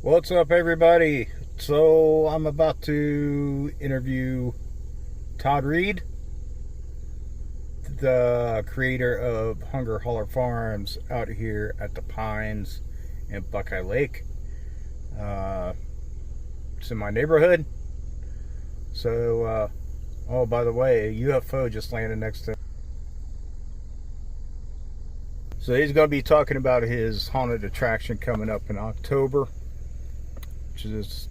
What's up, everybody? So I'm about to interview Todd Reed, the creator of Holler Farms out here at the Pines in Buckeye Lake. It's in my neighborhood. So, oh, by the way, a UFO just landed next to him. So he's going to be talking about his haunted attraction coming up in October, which is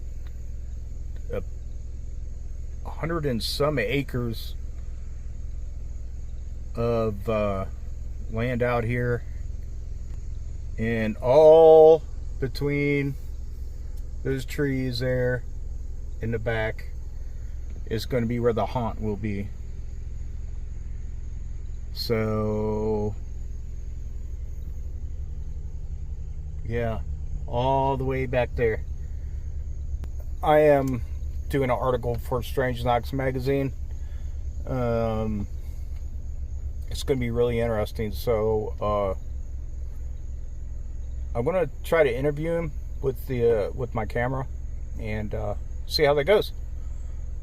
100 and some acres of land out here, and all between those trees there in the back is going to be where the haunt will be. So yeah, all the way back there. I am doing an article for Strange Knocks magazine. It's going to be really interesting. So I'm going to try to interview him with my camera and see how that goes.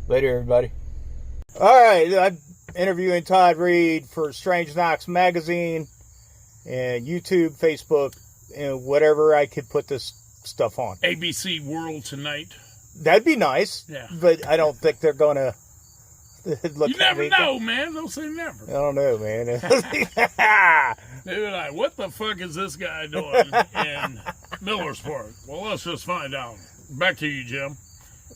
Later, everybody. All right, I'm interviewing Todd Reed for Strange Knocks magazine and YouTube, Facebook, and whatever I could put this stuff on. ABC World Tonight. That'd be nice. Yeah. But I don't think they're going to look. You never know, man. Don't say never. I don't know, man. They were like, what the fuck is this guy doing in Millersport? Well, let's just find out. Back to you, Jim.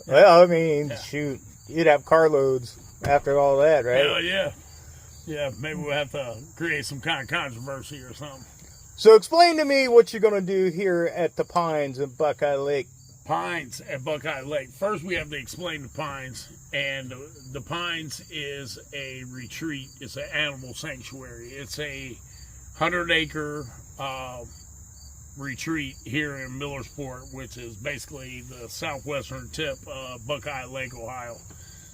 Well, I mean, shoot. You'd have carloads after all that, right? Hell yeah. Yeah, maybe we'll have to create some kind of controversy or something. So explain to me what you're going to do here at the Pines in Buckeye Lake. Pines at Buckeye Lake. First, we have to explain the Pines. And the Pines is a retreat. It's an animal sanctuary. It's a 100-acre retreat here in Millersport, which is basically the southwestern tip of Buckeye Lake, Ohio.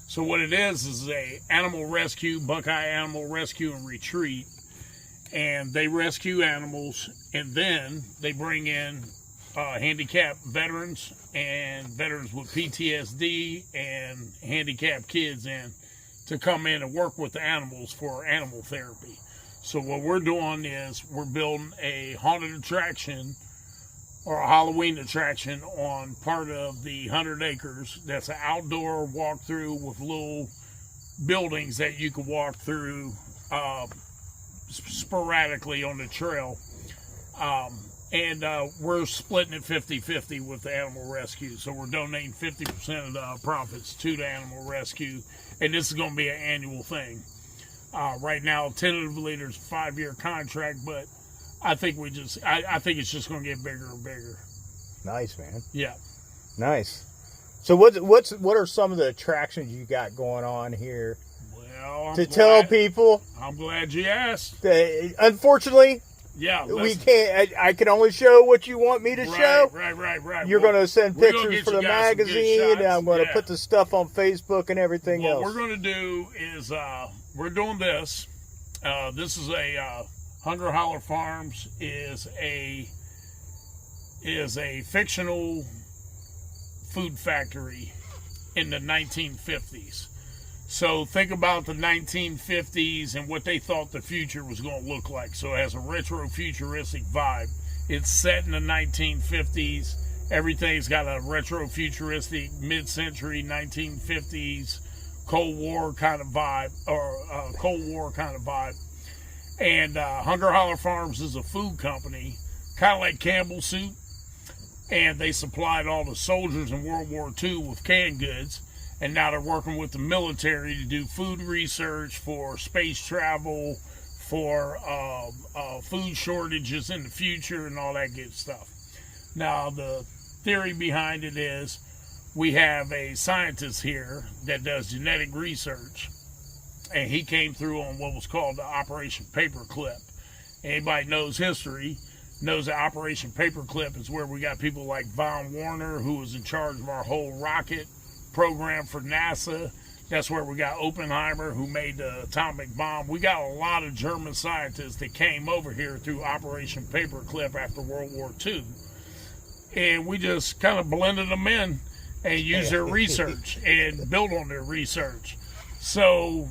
So what it is a animal rescue, Buckeye Animal Rescue and Retreat. And they rescue animals, and then they bring in handicapped veterans and veterans with PTSD and handicapped kids in to come in and work with the animals for animal therapy. So what we're doing is we're building a haunted attraction or a Halloween attraction on part of the 100 acres. That's an outdoor walkthrough with little buildings that you can walk through sporadically on the trail. And we're splitting it 50-50 with the animal rescue. So we're donating 50% of the profits to the animal rescue. And this is going to be an annual thing. Right now, tentatively, there's a 5-year contract, but I think I think it's just going to get bigger and bigger. Nice, man. Yeah. Nice. So what are some of the attractions you got going on here? Well, tell people. I'm glad you asked. Unfortunately, yeah, we can't. I can only show what you want me to show. Right. You're going to send pictures for the magazine, and I'm going to put the stuff on Facebook and everything else. What we're going to do is we're doing this. This is a Holler Farms is a fictional food factory in the 1950s. So think about the 1950s and what they thought the future was going to look like. So it has a retro-futuristic vibe. It's set in the 1950s. Everything's got a retro-futuristic mid-century 1950s Cold War kind of vibe, or Cold War kind of vibe. And Holler Farms is a food company, kind of like Campbell Soup. And they supplied all the soldiers in World War II with canned goods. And now they're working with the military to do food research for space travel, for food shortages in the future and all that good stuff. Now, the theory behind it is we have a scientist here that does genetic research, and he came through on what was called the Operation Paperclip. Anybody knows history knows that Operation Paperclip is where we got people like Von Warner, who was in charge of our whole rocket program for NASA. That's where we got Oppenheimer, who made the atomic bomb. We got a lot of German scientists that came over here through Operation Paperclip after World War II. and we just kind of blended them in and used their research and built on their research. So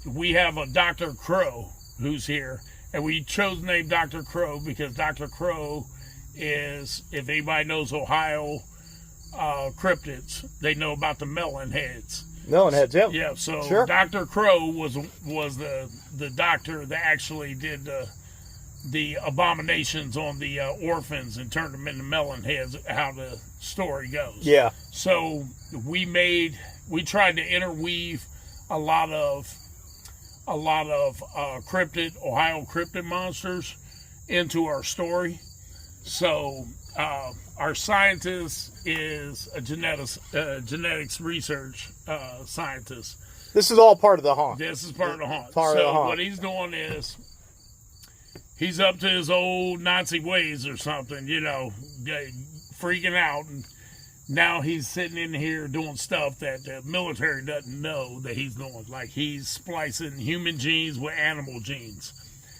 we have a Dr. Crow who's here, and we chose the name Dr. Crow because Dr. Crow is, if anybody knows Ohio cryptids, they know about the melon heads. Melon heads, yep. Yeah, so sure. Dr. Crow was the doctor that actually did the abominations on the orphans and turned them into melon heads, how the story goes. Yeah. So we tried to interweave a lot of Ohio cryptid monsters into our story. So our scientist is a genetics research scientist. This is all part of the haunt. This is part of the haunt. Part of the haunt. What he's doing is he's up to his old Nazi ways or something, freaking out. And now he's sitting in here doing stuff that the military doesn't know that he's doing. Like he's splicing human genes with animal genes.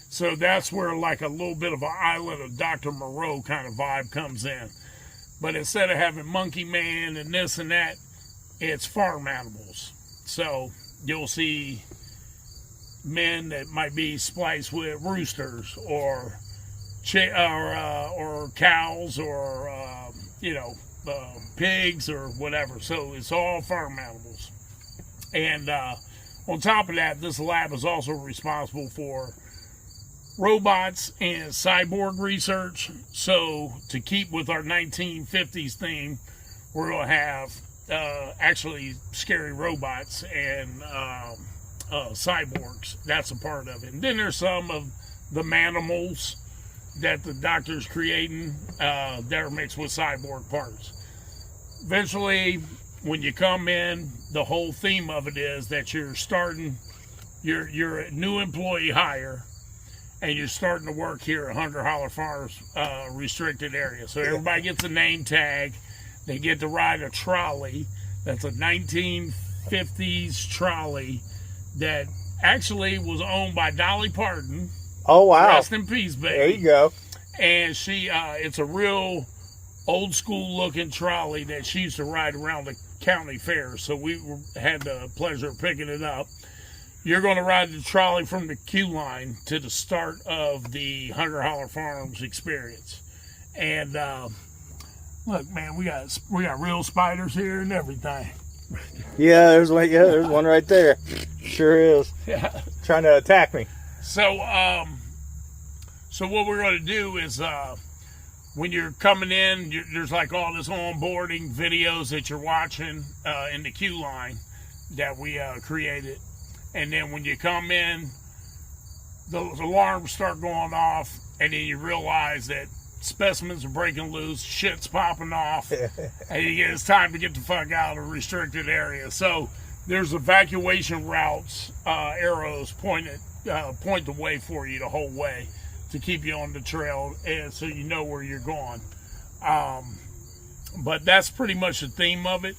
So that's where like a little bit of an Island of Dr. Moreau kind of vibe comes in. But instead of having Monkey Man and this and that, it's farm animals. So you'll see men that might be spliced with roosters or cows or pigs or whatever. So it's all farm animals. And on top of that, this lab is also responsible for robots and cyborg research. So to keep with our 1950s theme, we're going to have actually scary robots and cyborgs. That's a part of it. And then there's some of the manimals that the doctor's creating that are mixed with cyborg parts. Eventually, when you come in, the whole theme of it is that you're a new employee hire, and you're starting to work here at Holler Farms restricted area. So everybody gets a name tag. They get to ride a trolley. That's a 1950s trolley that actually was owned by Dolly Parton. Oh, wow. Rest in peace, baby. There you go. And it's a real old school looking trolley that she used to ride around the county fair. So we had the pleasure of picking it up. You're going to ride the trolley from the queue line to the start of the Holler Farms experience. And look, man, we got real spiders here and everything. Yeah, there's one right there. Sure is. Yeah. Trying to attack me. So what we're going to do is when you're coming in, there's like all this onboarding videos that you're watching in the queue line that we created. And then when you come in, those alarms start going off, and then you realize that specimens are breaking loose, shit's popping off, and it's time to get the fuck out of a restricted area. So there's evacuation routes, arrows point the way for you the whole way to keep you on the trail, and so you know where you're going. But that's pretty much the theme of it.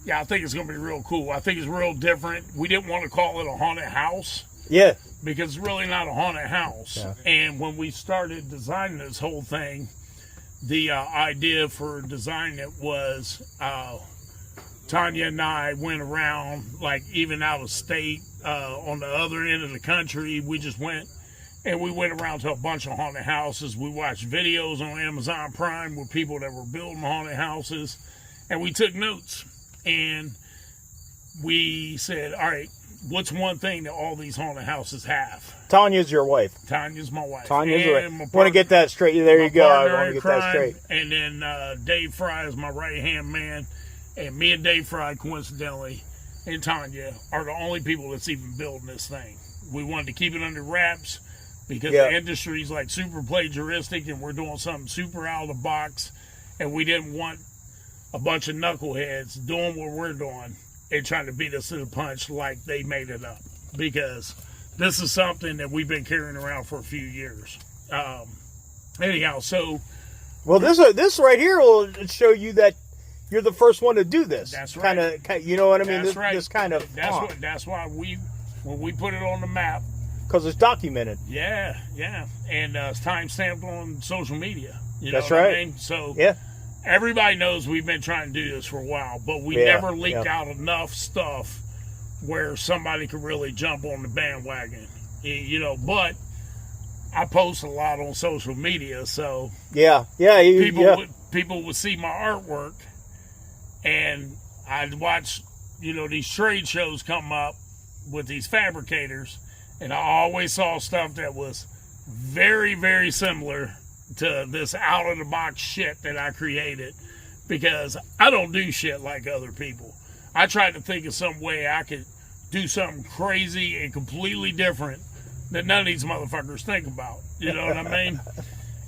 Yeah, I think it's going to be real cool. I think it's real different. We didn't want to call it a haunted house. Yeah. Because it's really not a haunted house. Yeah. And when we started designing this whole thing, the idea for designing it was Tanya and I went around, like even out of state, on the other end of the country. We just went around to a bunch of haunted houses. We watched videos on Amazon Prime with people that were building haunted houses. And we took notes. And we said, all right, what's one thing that all these haunted houses have? Tanya's your wife. Tanya's my wife. Tanya's your wife. Want to get that straight? There you go. I want to get that straight. And then Dave Fry is my right-hand man. And me and Dave Fry, coincidentally, and Tanya are the only people that's even building this thing. We wanted to keep it under wraps because the industry's like super plagiaristic and we're doing something super out of the box. And we didn't want a bunch of knuckleheads doing what we're doing and trying to beat us to the punch like they made it up, because this is something that we've been carrying around for a few years. Anyhow, so this right here will show you that you're the first one to do this. That's right. Kind of, you know what I mean? That's right. This kind of that's why when we put it on the map, because it's documented. Yeah, yeah. And it's time stamped on social media. You know That's what right. I mean? So Yeah. everybody knows we've been trying to do this for a while, but we Yeah, never leaked yeah. out enough stuff where somebody could really jump on the bandwagon. You know, but I post a lot on social media, so Yeah. people would see my artwork, and I'd watch, you know, these trade shows come up with these fabricators, and I always saw stuff that was very, very similar to this out of the box shit that I created, because I don't do shit like other people. I tried to think of some way I could do something crazy and completely different that none of these motherfuckers think about. You know what I mean?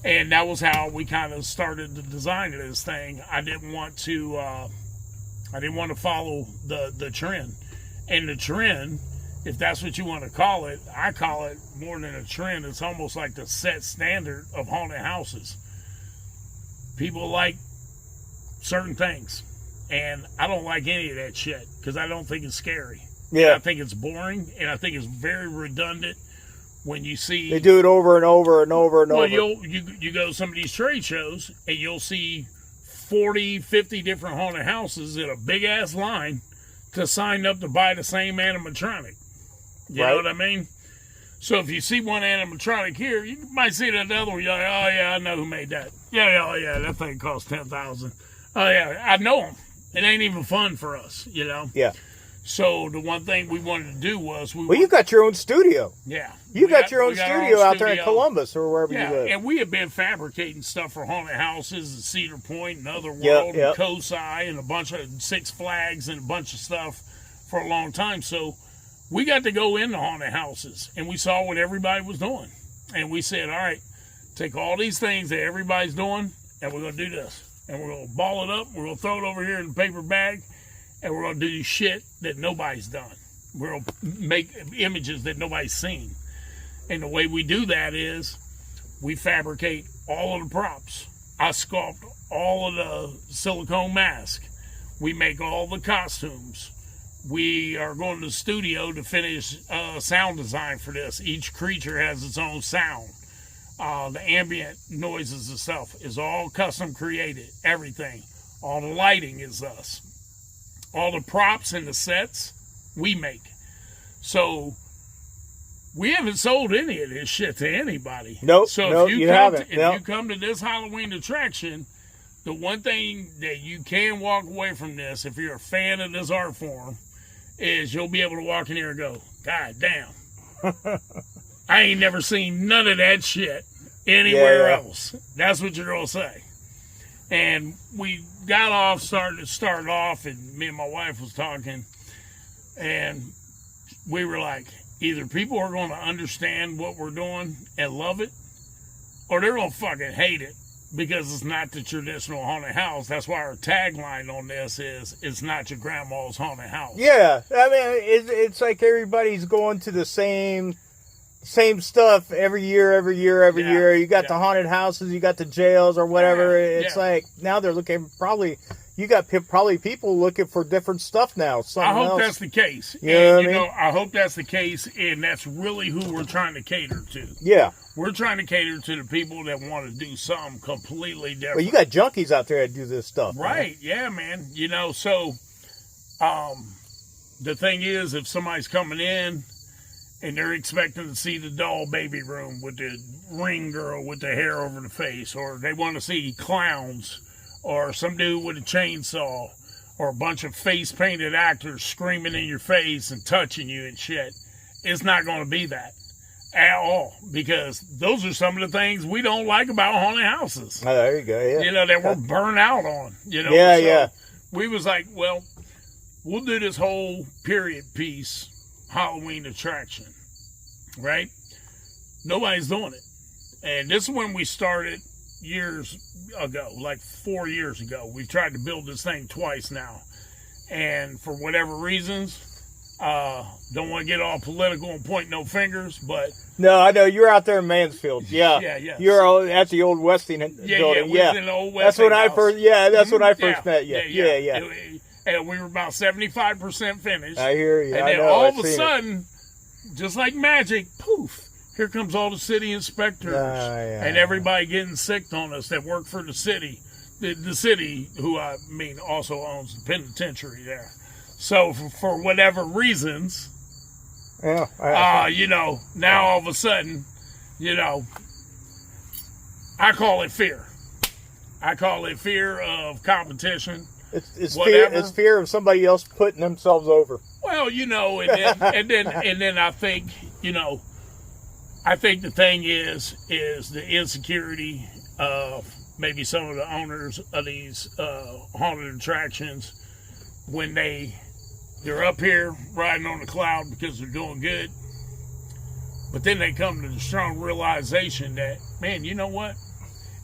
And that was how we kind of started the design of this thing. I didn't want to follow the trend. And the trend, if that's what you want to call it, I call it more than a trend. It's almost like the set standard of haunted houses. People like certain things, and I don't like any of that shit because I don't think it's scary. Yeah. I think it's boring, and I think it's very redundant when you see They do it over and over and over and well, over. you go to some of these trade shows and you'll see 40, 50 different haunted houses in a big ass line to sign up to buy the same animatronic. You know what I mean? So if you see one animatronic here, you might see that other one. You're like, oh yeah, I know who made that. Yeah, that thing cost $10,000. Oh yeah, I know them. It ain't even fun for us, you know. Yeah. So the one thing we wanted to do was you got your own studio. Yeah. You got your own studio out there in Columbus or wherever you live. And we have been fabricating stuff for haunted houses and Cedar Point and Otherworld and Cosi and a bunch of Six Flags and a bunch of stuff for a long time. So we got to go into haunted houses and we saw what everybody was doing. And we said, all right, take all these things that everybody's doing and we're going to do this. And we're going to ball it up. We're going to throw it over here in a paper bag. And we're going to do shit that nobody's done. We're going to make images that nobody's seen. And the way we do that is we fabricate all of the props. I sculpt all of the silicone mask. We make all the costumes. We are going to the studio to finish sound design for this. Each creature has its own sound. The ambient noises and stuff is all custom created. Everything. All the lighting is us. All the props and the sets, we make. So, we haven't sold any of this shit to anybody. Nope. So, if you haven't. come to this Halloween attraction, the one thing that you can walk away from this, if you're a fan of this art form, is you'll be able to walk in here and go, God damn. I ain't never seen none of that shit anywhere else. That's what you're going to say. And we started off, and me and my wife was talking, and we were like, either people are going to understand what we're doing and love it, or they're going to fucking hate it because it's not the traditional haunted house. That's why our tagline on this is, it's not your grandma's haunted house. Yeah. I mean, it's like everybody's going to the same stuff every year. You got the haunted houses, you got the jails or whatever. It's like now they're looking you got people looking for different stuff now. I hope that's the case. I hope that's the case, and that's really who we're trying to cater to. Yeah. We're trying to cater to the people that want to do something completely different. Well, you got junkies out there that do this stuff. Right, man. Yeah, man. So the thing is, if somebody's coming in and they're expecting to see the doll baby room with the ring girl with the hair over the face, or they want to see clowns, or some dude with a chainsaw, or a bunch of face-painted actors screaming in your face and touching you and shit, it's not going to be that at all, because those are some of the things we don't like about haunted houses. Oh, there you go, yeah. That we're burnt out on, Yeah. We was like, well, we'll do this whole period piece Halloween attraction, right? Nobody's doing it. And this is when we started years ago, like 4 years ago. We tried to build this thing twice now. And for whatever reasons, don't want to get all political and point no fingers, but... No, I know. You're out there in Mansfield. Yeah. Yeah. You're at the old Westing building. Yeah. In the old Westing that's when house. That's when I first met you. Yeah. And we were about 75% finished. I hear you. And then all of a sudden, just like magic, poof, here comes all the city inspectors and everybody getting sick on us that work for the city. The city, who I mean also owns the penitentiary there. So for whatever reasons, you know, now all of a sudden, you know, I call it fear. I call it fear of competition. It's fear of somebody else putting themselves over. Well, you know, and then I think, you know, I think the thing is the insecurity of maybe some of the owners of these haunted attractions when they're up here riding on the cloud because they're doing good, but then they come to the strong realization that, man, you know what?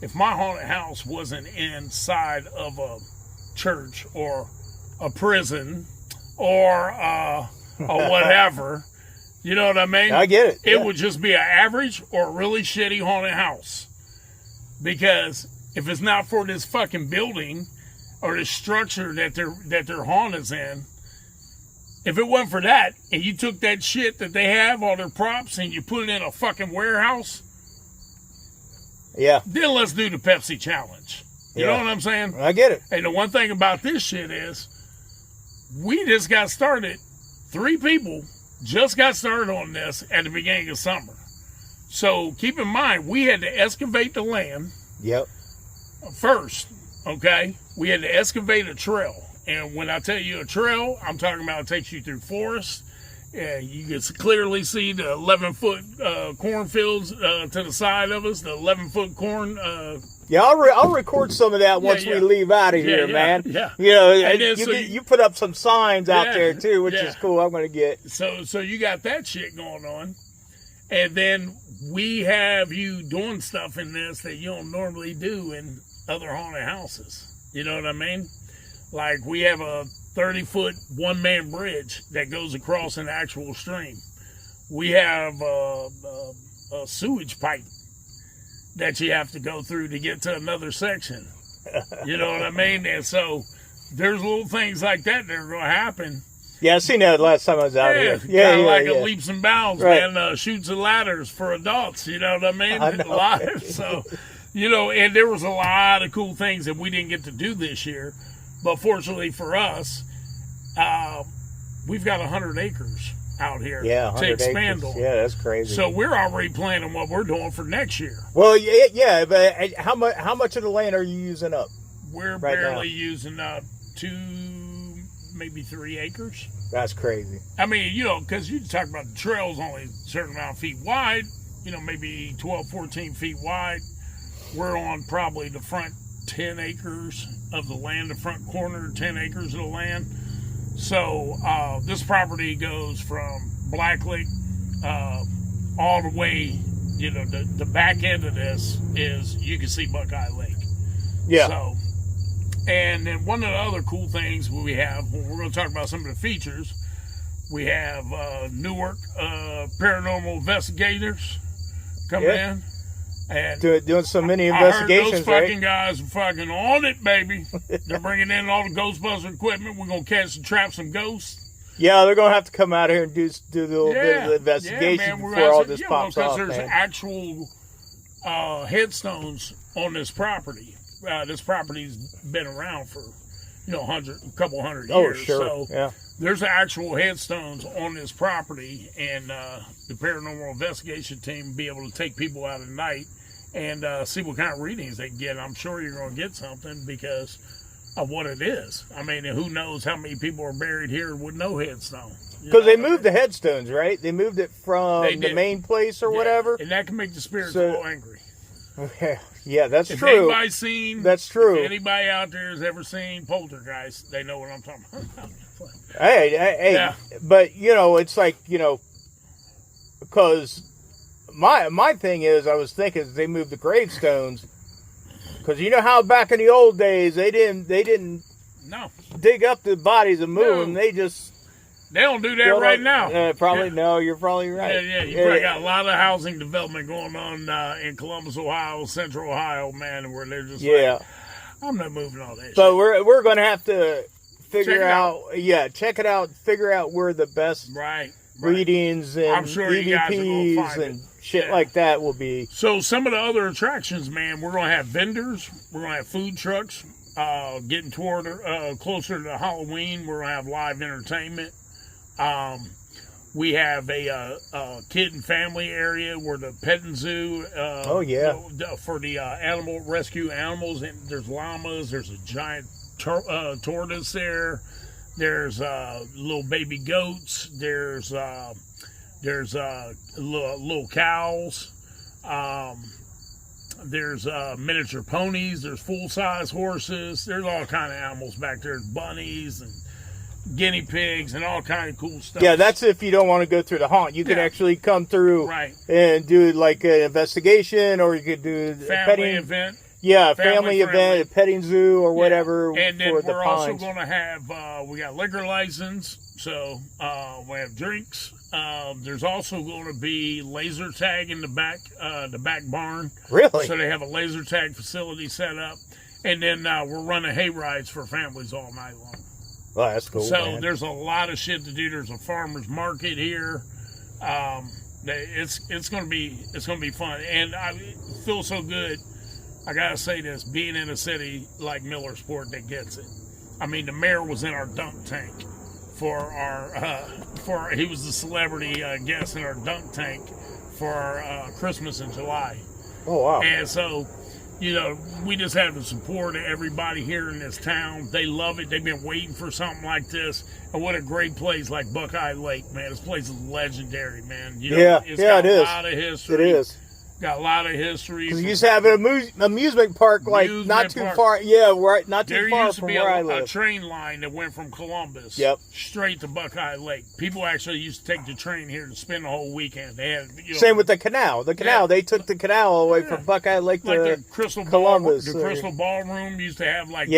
If my haunted house wasn't inside of a church or a prison or whatever, you know what I mean? I get it. It would just be an average or a really shitty haunted house. Because if it's not for this fucking building or this structure that their haunt is in, if it wasn't for that, and you took that shit that they have, all their props, and you put it in a fucking warehouse, then let's do the Pepsi challenge. You know what I'm saying? I get it. And the one thing about this shit is, we just got started. 3 people just got started on this at the beginning of summer. So keep in mind, we had to excavate the land. First, okay? We had to excavate a trail. And when I tell you a trail, I'm talking about it takes you through forest. And you can clearly see the 11-foot cornfields to the side of us, the 11-foot corn. I'll record some of that once we leave out of here, man. You know, you put up some signs out there too, which is cool. I'm going to get. So you got that shit going on. And then we have you doing stuff in this that you don't normally do in other haunted houses. You know what I mean? Like, we have a 30-foot one-man bridge that goes across an actual stream. We have a sewage pipe that you have to go through to get to another section. You know what I mean? And so there's little things like that that are going to happen. Yeah, I seen that last time I was out here. Kind of like a leaps and bounds, man. Shoots and ladders for adults. You know what I mean? Live. So, you know, and there was a lot of cool things that we didn't get to do this year. But fortunately for us, we've got 100 acres out here to expand on. Yeah, that's crazy. So we're already planning what we're doing for next year. Well, but how much of the land are you using up? We're barely using up 2, maybe 3 acres. That's crazy. I mean, you know, because you talk about the trails only a certain amount of feet wide, you know, maybe 12, 14 feet wide. We're on probably the front 10 acres of the land, the front corner, 10 acres of the land. So this property goes from Blacklick all the way, you know, the back end of this is, you can see Buckeye Lake. So, and then one of the other cool things we have, we're going to talk about some of the features, we have Newark paranormal investigators coming in. And doing so many investigations, I heard those fucking guys are fucking on it, baby. They're bringing in all the Ghostbuster equipment. We're going to catch and trap some ghosts. Yeah, they're going to have to come out here and do the little bit of the investigation before all this pops off, because there's actual headstones on this property. This property's been around for, you know, a couple hundred years. Oh, sure. So there's actual headstones on this property, and the paranormal investigation team will be able to take people out at night and see what kind of readings they can get. I'm sure you're going to get something because of what it is. I mean, who knows how many people are buried here with no headstone. Because they moved the headstones, right? They moved it from the main place or whatever. And that can make the spirits a little angry. Okay. Yeah, that's if true. Anybody's seen, that's true. If anybody out there has ever seen Poltergeist, they know what I'm talking about. Hey, but, you know, it's like, you know, because my thing is, I was thinking they moved the gravestones, because you know how back in the old days they didn't dig up the bodies and move them. They don't do that right now. Probably no. You're probably right. You probably got a lot of housing development going on in Columbus, Ohio, Central Ohio, man, where they're just like, I'm not moving all that. But we're going to have to figure out, check it out, figure out where the best readings and I'm sure you guys are gonna EVPs find and it. shit like that will be. So some of the other attractions, man, we're going to have vendors. We're going to have food trucks. Getting toward closer to Halloween, we're going to have live entertainment. We have a kid and family area where the petting zoo. For the animal rescue animals, and there's llamas. There's a giant tortoise there. There's little baby goats. There's little cows. There's miniature ponies. There's full-size horses. There's all kind of animals back there. There's bunnies and guinea pigs and all kind of cool stuff. Yeah, that's if you don't want to go through the haunt. You could actually come through and do like an investigation, or you could do a family event. Yeah, family event, a petting zoo, or whatever. And then for the we're also Pines. going to have, we got liquor license, so we have drinks. There's also going to be laser tag in the back barn. Really? So they have a laser tag facility set up. And then we're running hay rides for families all night long. Oh, that's cool. So man. there's a lot of shit to do. There's a farmer's market here. It's gonna be fun, and I feel so good. I gotta say this: being in a city like Millersport that gets it. I mean, the mayor was in our dunk tank he was the celebrity guest in our dunk tank for our Christmas in July. Oh wow! And so, you know, we just have the support of everybody here in this town. They love it. They've been waiting for something like this. And what a great place like Buckeye Lake, man. This place is legendary, man. You know, it is. A lot of history. It is. Got a lot of history. Because you used to have an amusement park like not too far. Yeah, right. Not too far from where I live. There used to be a train line that went from Columbus straight to Buckeye Lake. People actually used to take the train here to spend the whole weekend. They had, same with the canal. The canal, they took the canal all the way from Buckeye Lake to the Crystal Columbus. The Crystal Ballroom used to have like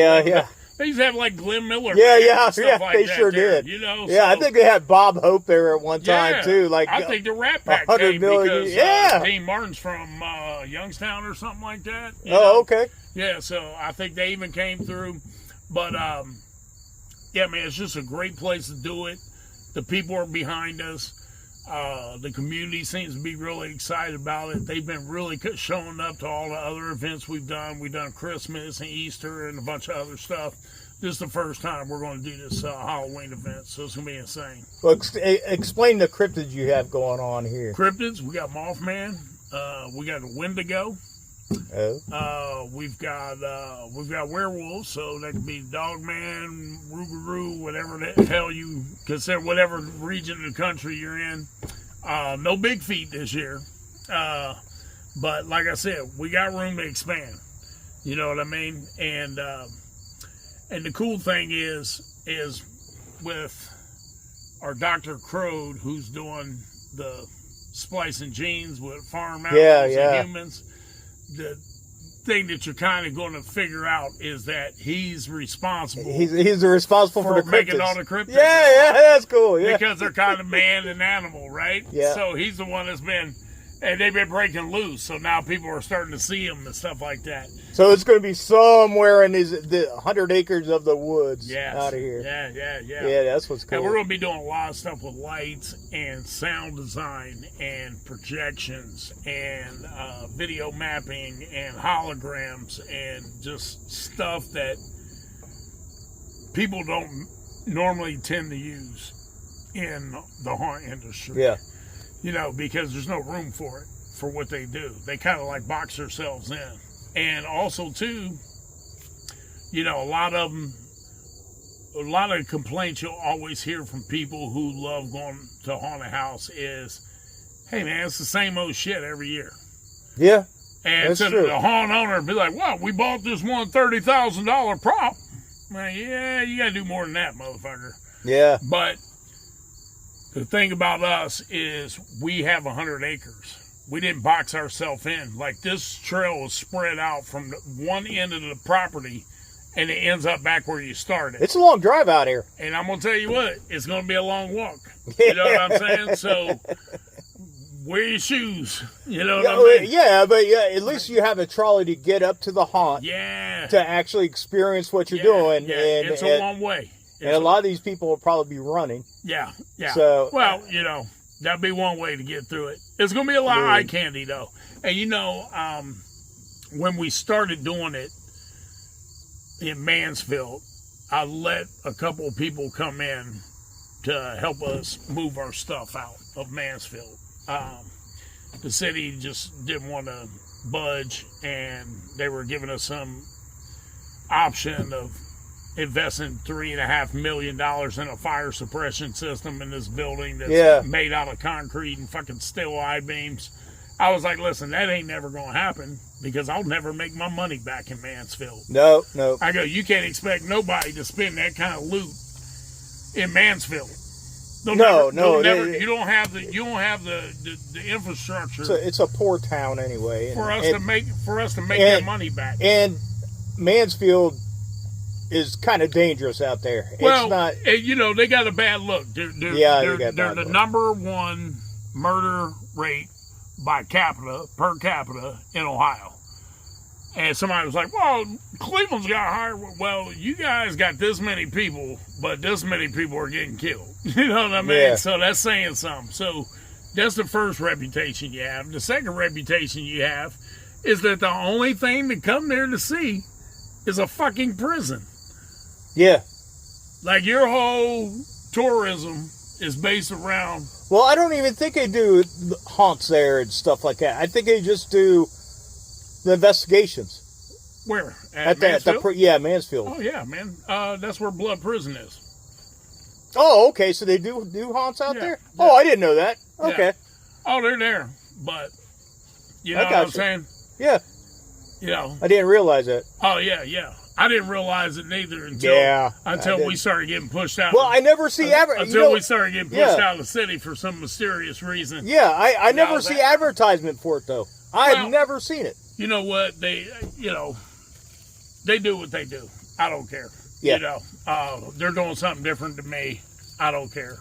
They used to have like Glenn Miller. Stuff like they that sure there, did. You know, yeah, I think they had Bob Hope there at one time too. Like I think the Rat Pack 100 came million. because Dean Martin's from Youngstown or something like that. Okay. Yeah, so I think they even came through. But yeah, man, it's just a great place to do it. The people are behind us. The community seems to be really excited about it. They've been really showing up to all the other events we've done. We've done Christmas and Easter and a bunch of other stuff. This is the first time we're going to do this Halloween event, so it's going to be insane. Well, explain the cryptids you have going on here. Cryptids, we got Mothman. We got a Wendigo. We've got werewolves, so that could be Dogman, Rougarou, whatever the hell you consider, whatever region of the country you're in. No big feet this year, but like I said, we got room to expand. You know what I mean? And the cool thing is with our Dr. Crode, who's doing the splicing genes with farm animals and humans. The thing that you're kind of going to figure out is that he's responsible. He's responsible for the making cryptids. all the cryptids. Yeah, that's cool. Yeah, because they're kind of man and animal, right? Yeah. So he's the one that's been, and they've been breaking loose. So now people are starting to see them and stuff like that. So it's going to be somewhere in the 100 acres of the woods out of here. Yeah. Yeah, that's what's cool. And we're going to be doing a lot of stuff with lights and sound design and projections and video mapping and holograms and just stuff that people don't normally tend to use in the haunt industry. Yeah. You know, because there's no room for it, for what they do. They kind of like box themselves in. And also, too, you know, a lot of complaints you'll always hear from people who love going to haunted house is, hey, man, it's the same old shit every year. Yeah. And that's so true. the haunt owner would be like, well, we bought this one $30,000 prop. Well, yeah, you got to do more than that, motherfucker. Yeah. But the thing about us is we have 100 acres. We didn't box ourselves in. Like, this trail is spread out from one end of the property, and it ends up back where you started. It's a long drive out here. And I'm going to tell you what, it's going to be a long walk. You know what I'm saying? So, wear your shoes. You know what I mean? Yeah, but at least you have a trolley to get up to the haunt. Yeah. To actually experience what you're doing. Yeah, And it's a long way. And a lot of these people will probably be running. Yeah, yeah. So, well, that'd be one way to get through it. It's going to be a lot of eye candy, though. And, when we started doing it in Mansfield, I let a couple of people come in to help us move our stuff out of Mansfield. The city just didn't want to budge, and they were giving us some option of investing $3.5 million in a fire suppression system in this building that's made out of concrete and fucking steel I-beams. I was like, listen, that ain't never going to happen because I'll never make my money back in Mansfield. No. I go, you can't expect nobody to spend that kind of loot in Mansfield. You don't have the infrastructure. It's a poor town anyway. For us to make that money back. And Mansfield is kind of dangerous out there. Well, it's not, they got a bad look. They're the number one murder rate per capita in Ohio. And somebody was like, well, Cleveland's got higher. Well, you guys got this many people, but this many people are getting killed. You know what I mean? Yeah. So that's saying something. So that's the first reputation you have. The second reputation you have is that the only thing to come there to see is a fucking prison. Yeah. Like your whole tourism is based around. Well, I don't even think they do haunts there and stuff like that. I think they just do the investigations. Where? At Mansfield? Mansfield. Oh, yeah, man. That's where Blood Prison is. Oh, okay. So they do haunts out there? Yeah. Oh, I didn't know that. Okay. Yeah. Oh, they're there. But, you know what I'm saying? Yeah. I didn't realize that. Oh, yeah. I didn't realize it neither until we started getting pushed out. Well, I never see we started getting pushed out of the city for some mysterious reason. Yeah, I never see advertisement for it, though. I've never seen it. You know what? They do what they do. I don't care. Yeah. They're doing something different to me. I don't care.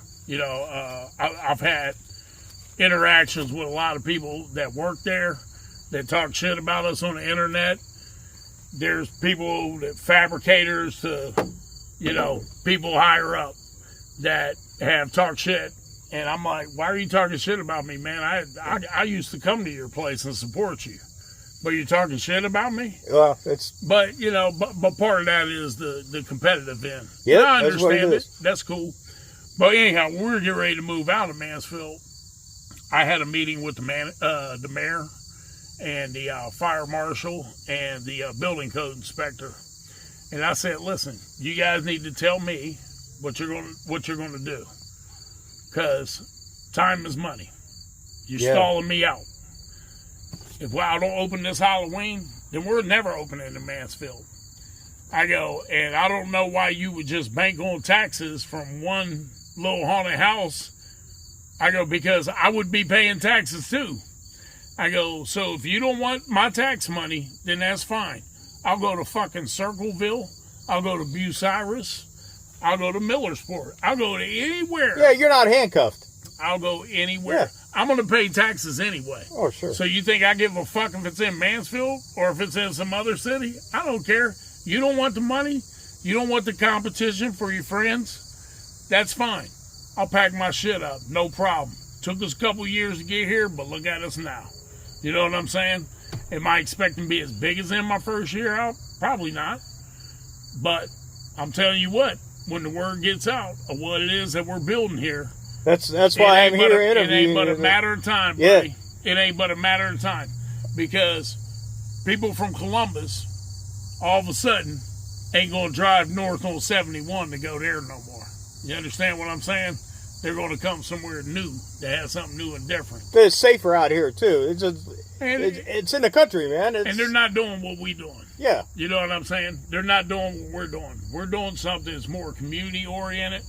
I've had interactions with a lot of people that work there that talk shit about us on the internet. There's people fabricators to, people higher up that have talked shit. And I'm like, why are you talking shit about me, man? I used to come to your place and support you. But you're talking shit about me? Well, But part of that is the competitive end. Yeah, I understand it. That's cool. But anyhow, when we were getting ready to move out of Mansfield, I had a meeting with the mayor and the fire marshal and the building code inspector. And I said, listen, you guys need to tell me what you're going to do. Because time is money. You're stalling me out. If I don't open this Halloween, then we're never opening in Mansfield. I go, and I don't know why you would just bank on taxes from one little haunted house. I go, because I would be paying taxes too. I go, so if you don't want my tax money, then that's fine. I'll go to fucking Circleville. I'll go to Bucyrus. I'll go to Millersport. I'll go to anywhere. Yeah, you're not handcuffed. I'll go anywhere. Yeah. I'm going to pay taxes anyway. Oh, sure. So you think I give a fuck if it's in Mansfield or if it's in some other city? I don't care. You don't want the money? You don't want the competition for your friends? That's fine. I'll pack my shit up. No problem. Took us a couple years to get here, but look at us now. You know what I'm saying? Am I expecting to be as big as in my first year out? Probably not. But I'm telling you what, when the word gets out of what it is that we're building here, that's why I'm here interviewing. It ain't but a matter of time, buddy. It ain't but a matter of time. Because people from Columbus, all of a sudden, ain't going to drive north on 71 to go there no more. You understand what I'm saying? They're going to come somewhere new that has something new and different. It's safer out here, too. It's in the country, man. And they're not doing what we're doing. Yeah. You know what I'm saying? They're not doing what we're doing. We're doing something that's more community-oriented.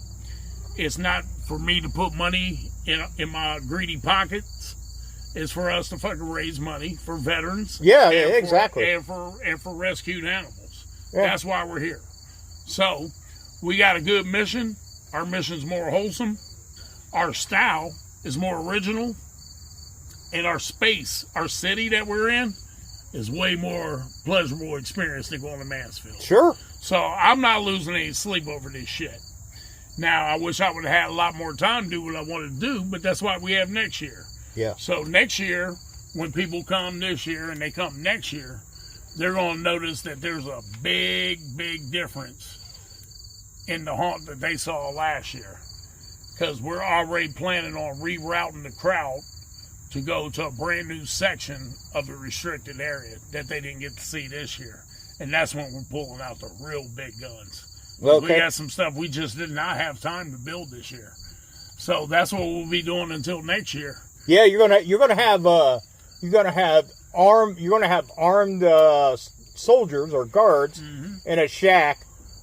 It's not for me to put money in my greedy pockets. It's for us to fucking raise money for veterans. Yeah, exactly. And for rescued animals. Yeah. That's why we're here. So, we got a good mission. Our mission's more wholesome. Our style is more original. And our space, our city that we're in, is way more pleasurable experience than going to Mansfield. Sure. So I'm not losing any sleep over this shit. Now, I wish I would have had a lot more time to do what I wanted to do, but that's why we have next year. Yeah. So next year, when people come this year and they come next year, they're going to notice that there's a big, big difference in the haunt that they saw last year. Because we're already planning on rerouting the crowd to go to a brand new section of the restricted area that they didn't get to see this year. And that's when we're pulling out the real big guns. Okay. We got some stuff we just did not have time to build this year. So that's what we'll be doing until next year. Yeah, you're gonna have armed soldiers or guards in a shack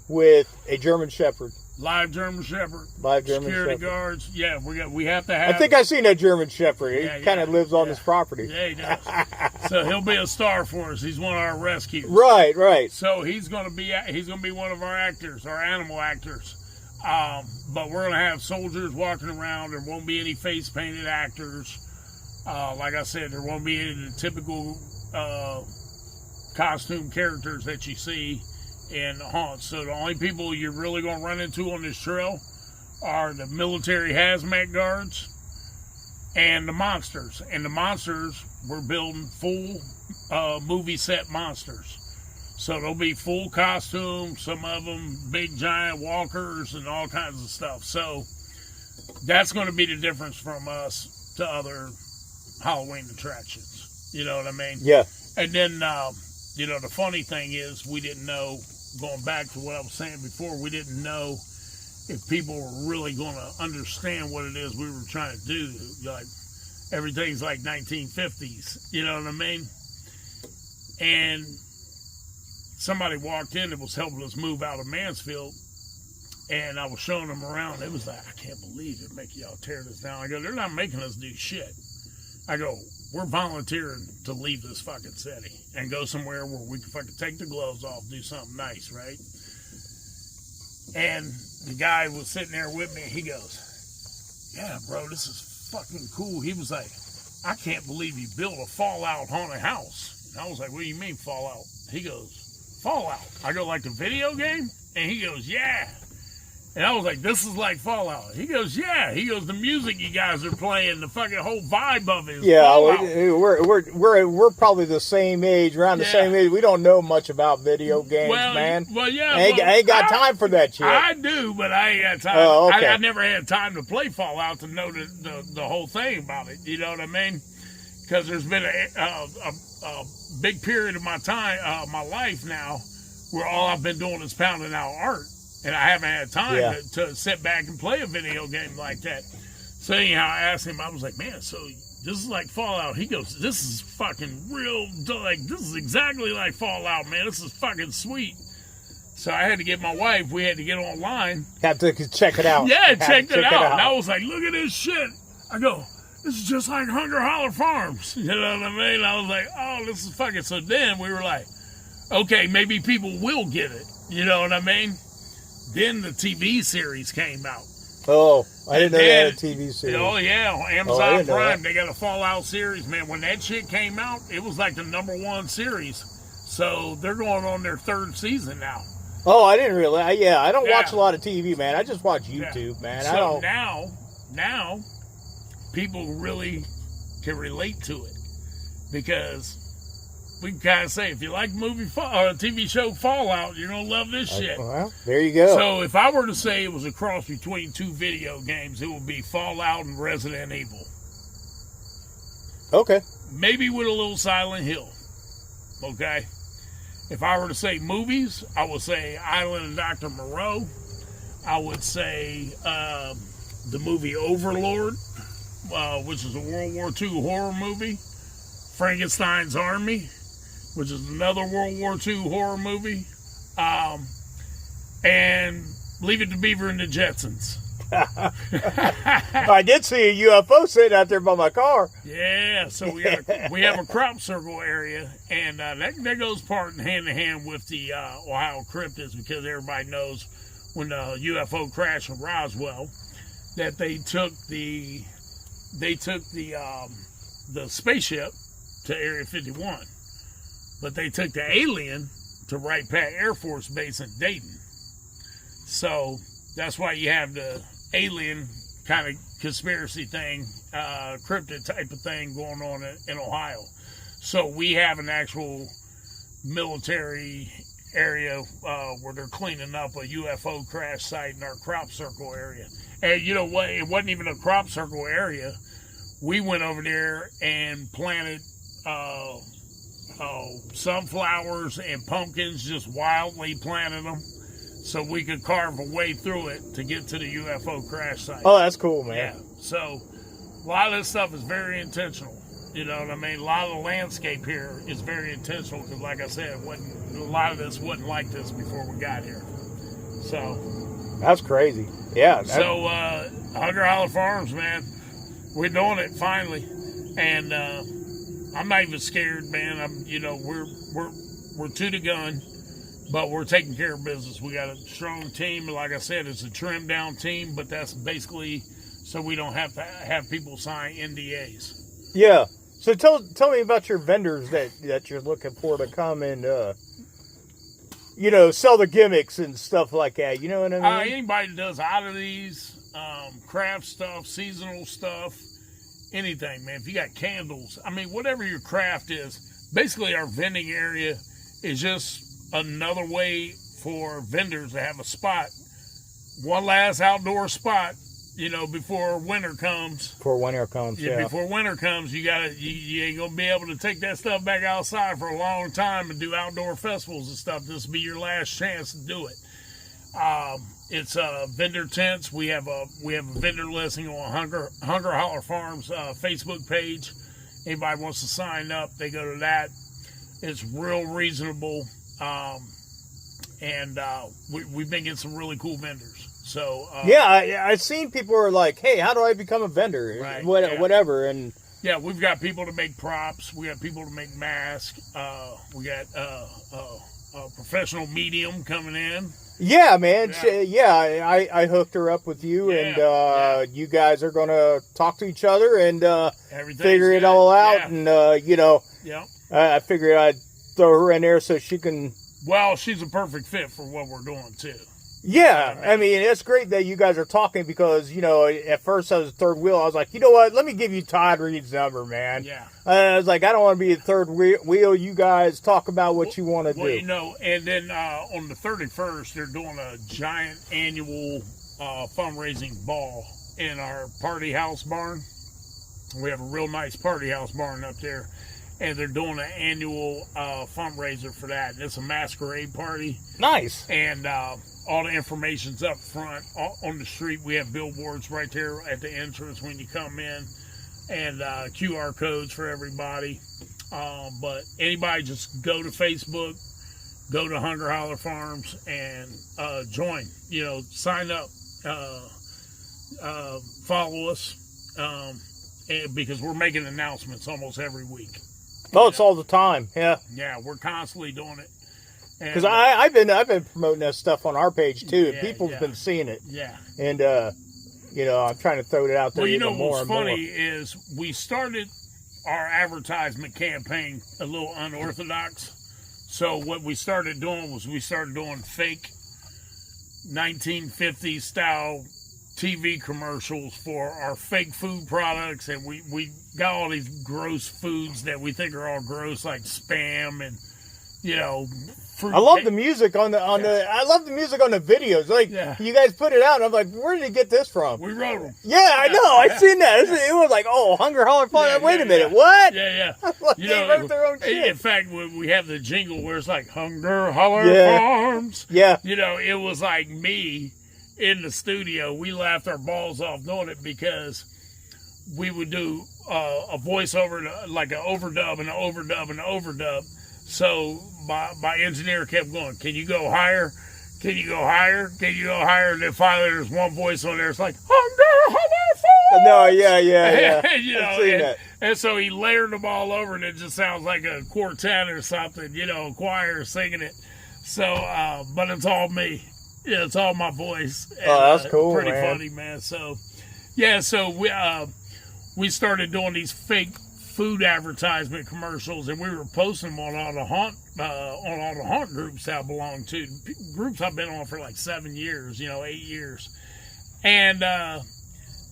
with a German Shepherd. Live German Shepherd. Live German security Shepherd. guards. Yeah, we have to have. I think I've seen that German Shepherd. Yeah, He kind of lives on this property. Yeah, he does. So he'll be a star for us. He's one of our rescues. Right, right. So he's gonna be one of our actors, our animal actors. But we're gonna have soldiers walking around. There won't be any face painted actors. Like I said, there won't be any of the typical costume characters that you see in haunts. So the only people you're really gonna run into on this trail are the military hazmat guards and the monsters. And the monsters, we're building full movie set monsters. So there'll be full costumes, some of them big giant walkers and all kinds of stuff. So that's going to be the difference from us to other Halloween attractions. You know what I mean? Yeah. And then, the funny thing is we didn't know, going back to what I was saying before, we didn't know if people were really going to understand what it is we were trying to do. Like, everything's like 1950s, you know what I mean? And somebody walked in that was helping us move out of Mansfield, and I was showing them around. It was like, I can't believe they're making y'all tear this down. I go, they're not making us do shit. I go, we're volunteering to leave this fucking city and go somewhere where we can fucking take the gloves off, do something nice, right? And the guy was sitting there with me. He goes, yeah, bro, this is fucking cool. He was like, I can't believe you built a Fallout haunted house. And I was like, what do you mean Fallout? He goes, Fallout. I go, like the video game? And he goes, yeah. And I was like, this is like Fallout. He goes, yeah. He goes, the music you guys are playing, the fucking whole vibe of it is Fallout. We're probably the same age, around the same age. We don't know much about video games, man. Well, yeah. I ain't got time for that shit. I do, but I ain't got time. Oh, okay. I never had time to play Fallout to know the whole thing about it. You know what I mean? Because there's been a big period of my time, my life now, where all I've been doing is pounding out art. And I haven't had time to sit back and play a video game like that. So anyhow, I asked him, I was like, man, so this is like Fallout. He goes, this is fucking real, like, this is exactly like Fallout, man. This is fucking sweet. So I had to get my wife, we had to get online. Have to check it out. Yeah, checked it out. And I was like, look at this shit. I go, this is just like Holler Farms. You know what I mean? I was like, oh, this is fucking. So then we were like, okay, maybe people will get it. You know what I mean? Then the TV series came out. Oh, I didn't know they had a TV series. Oh, yeah, on Amazon Prime, they got a Fallout series, man. When that shit came out, it was like the #1 series. So they're going on their 3rd season now. Oh, I didn't realize. Yeah, I don't watch a lot of TV, man. I just watch YouTube, man. So now, people really can relate to it. Because we can kind of say, if you like TV show Fallout, you're going to love this shit. Well, there you go. So if I were to say it was a cross between 2 video games, it would be Fallout and Resident Evil. Okay. Maybe with a little Silent Hill. Okay. If I were to say movies, I would say Island of Dr. Moreau. I would say the movie Overlord, which is a World War II horror movie. Frankenstein's Army, which is another World War II horror movie. And Leave It to Beaver and the Jetsons. I did see a UFO sitting out there by my car. Yeah, so we have a crop circle area, and that goes part hand in hand with the Ohio cryptids, because everybody knows when the UFO crash in Roswell that they took the spaceship to Area 51, but they took the alien to Wright Pat Air Force Base in Dayton. So That's why you have the alien kind of conspiracy thing, cryptid type of thing going on in Ohio. So we have an actual military area where they're cleaning up a UFO crash site in our crop circle area. And you know what? It wasn't even a crop circle area. We went over there and planted sunflowers and pumpkins, just wildly planted them, so we could carve a way through it to get to the UFO crash site. Oh, that's cool, man. Yeah. So a lot of this stuff is very intentional. You know what I mean? A lot of the landscape here is very intentional because, like I said, a lot of this wasn't like this before we got here. So that's crazy. Yeah. So Hunger Holler Farms, man, we're doing it finally, and I'm not even scared, man. We're to the gun, but we're taking care of business. We got a strong team. Like I said, it's a trimmed down team, but that's basically so we don't have to have people sign NDAs. Yeah. So tell me about your vendors that you're looking for to come and sell the gimmicks and stuff like that. You know what I mean? Anybody that does oddities, craft stuff, seasonal stuff, anything, man. If you got candles, whatever your craft is, basically our vending area is just another way for vendors to have a spot, one last outdoor spot, before winter comes. Before winter comes, yeah. Before winter comes, you ain't gonna be able to take that stuff back outside for a long time and do outdoor festivals and stuff. This will be your last chance to do it. It's vendor tents. We have a vendor listing on Hunger Holler Farms Facebook page. Anybody wants to sign up, they go to that. It's real reasonable, and we've been getting some really cool vendors. So I've seen people are like, hey, how do I become a vendor? Right, whatever. And yeah, we've got people to make props. We got people to make masks. We got a professional medium coming in. Yeah, man. I hooked her up with you, and you guys are going to talk to each other and figure it all out. Yeah. And, I figured I'd throw her in there so she can... Well, she's a perfect fit for what we're doing, too. Yeah, it's great that you guys are talking because, at first I was third wheel. I was like, you know what? Let me give you Todd Reed's number, man. Yeah. I was like, I don't want to be a third wheel. You guys talk about what you want to do. And then on the 31st, they're doing a giant annual fundraising ball in our party house barn. We have a real nice party house barn up there. And they're doing an annual fundraiser for that. And it's a masquerade party. Nice. And all the information's up front on the street. We have billboards right there at the entrance when you come in, and QR codes for everybody. But anybody just go to Facebook, go to Hunger Holler Farms, and join. Sign up, follow us, because we're making announcements almost every week. Oh, it's all the time. Yeah. Yeah, we're constantly doing it. Because I've been promoting that stuff on our page too, and people's been seeing it. Yeah. And I'm trying to throw it out there. Well, more what's and funny more. is we started our advertisement campaign a little unorthodox. So what we started doing was fake 1950s style TV commercials for our fake food products, and we got all these gross foods that we think are all gross, like Spam and fruit. I love the music on the I love the music on the videos. Like you guys put it out, and I'm like, where did you get this from? We wrote them. Yeah, I know. I've seen that. It was like, Hunger Holler Farm. Wait a minute, what? Yeah. They wrote their own shit. In fact, we have the jingle where it's like Hunger Holler Farms. Yeah. It was like me in the studio. We laughed our balls off doing it because we would do a voiceover, like an overdub and an overdub and an overdub. So my engineer kept going, can you go higher? Can you go higher? Can you go higher? And then finally there's one voice on there. It's like, Hunger Holler Farms! No, yeah. And so he layered them all over, and it just sounds like a quartet or something, a choir singing it. So, but it's all me. Yeah, it's all my voice. And, that's cool, pretty funny, man. So, yeah, so we started doing these fake food advertisement commercials, and we were posting them on all the haunt groups that I belong to, groups I've been on for like 7 years, 8 years, and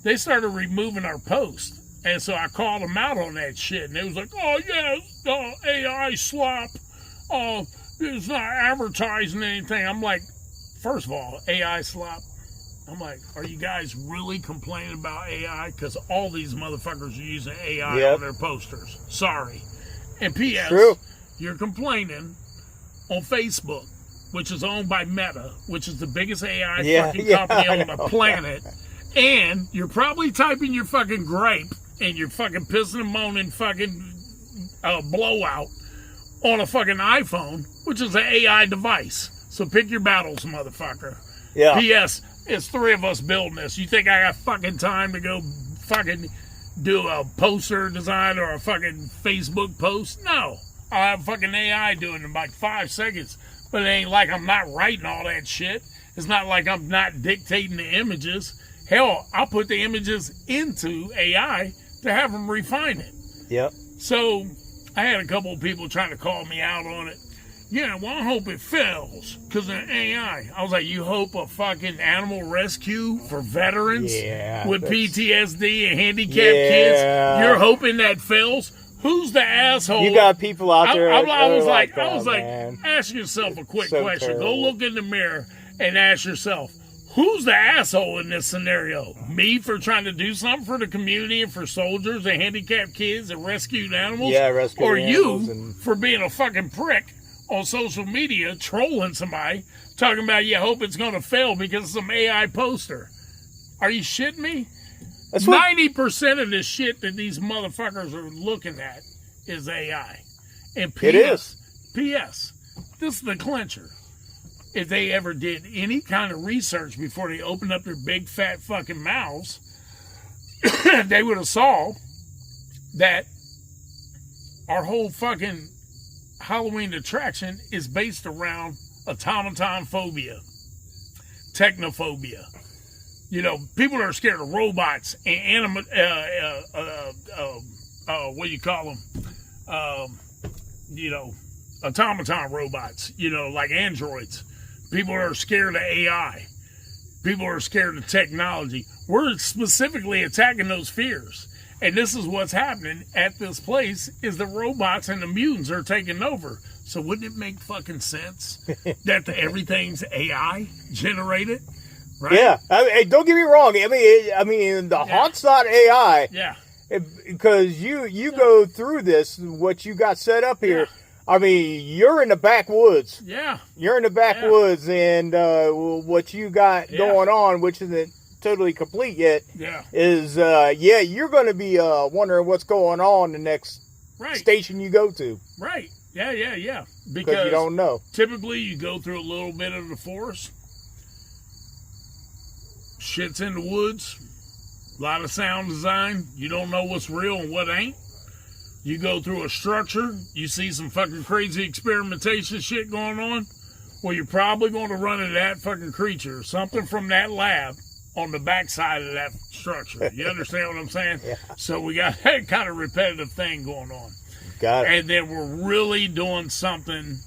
they started removing our post. And so I called them out on that shit, and they was like, "Oh yeah, AI slop. It's not advertising anything." I'm like, first of all, AI slop. I'm like, are you guys really complaining about AI? Because all these motherfuckers are using AI on their posters. Sorry. And P.S. True. You're complaining on Facebook, which is owned by Meta, which is the biggest AI fucking company on the planet. And you're probably typing your fucking gripe and you're fucking pissing and moaning fucking blowout on a fucking iPhone, which is an AI device. So pick your battles, motherfucker. Yeah. P.S. It's 3 of us building this. You think I got fucking time to go fucking do a poster design or a fucking Facebook post? No. I'll have fucking AI doing it in like 5 seconds. But it ain't like I'm not writing all that shit. It's not like I'm not dictating the images. Hell, I'll put the images into AI to have them refine it. Yep. So I had a couple of people trying to call me out on it. Yeah, well, I hope it fails because of AI. I was like, you hope a fucking animal rescue for veterans with PTSD and handicapped kids? You're hoping that fails? Who's the asshole? You got people out there. I was like, man. ask yourself a quick question. Terrible. Go look in the mirror and ask yourself, who's the asshole in this scenario? Me for trying to do something for the community and for soldiers and handicapped kids and rescued animals? Yeah, rescued or animals. Or you for being a fucking prick on social media, trolling somebody, talking about, you hope it's going to fail because of some AI poster. Are you shitting me? 90% of this shit that these motherfuckers are looking at is AI. And P.S. It is. P.S. This is the clincher. If they ever did any kind of research before they opened up their big fat fucking mouths, they would have saw that our whole fucking Halloween attraction is based around automaton phobia, technophobia. People are scared of robots and what do you call them? Automaton robots, like androids. People are scared of AI. People are scared of technology. We're specifically attacking those fears. And this is what's happening at this place is the robots and the mutants are taking over. So wouldn't it make fucking sense that everything's AI generated? Right? Yeah. Don't get me wrong. The haunt's not AI. Yeah. Because you go through this, what you got set up here. Yeah. You're in the backwoods. Yeah. You're in the backwoods, and what you got going on, which isn't totally complete yet, is you're going to be wondering what's going on the next station you go to. Right. Yeah. Because you don't know. Typically, you go through a little bit of the forest. Shit's in the woods. A lot of sound design. You don't know what's real and what ain't. You go through a structure. You see some fucking crazy experimentation shit going on. Well, you're probably going to run into that fucking creature. Something from that lab on the backside of that structure. You understand what I'm saying? Yeah. So we got that kind of repetitive thing going on. Got it. And then we're really doing something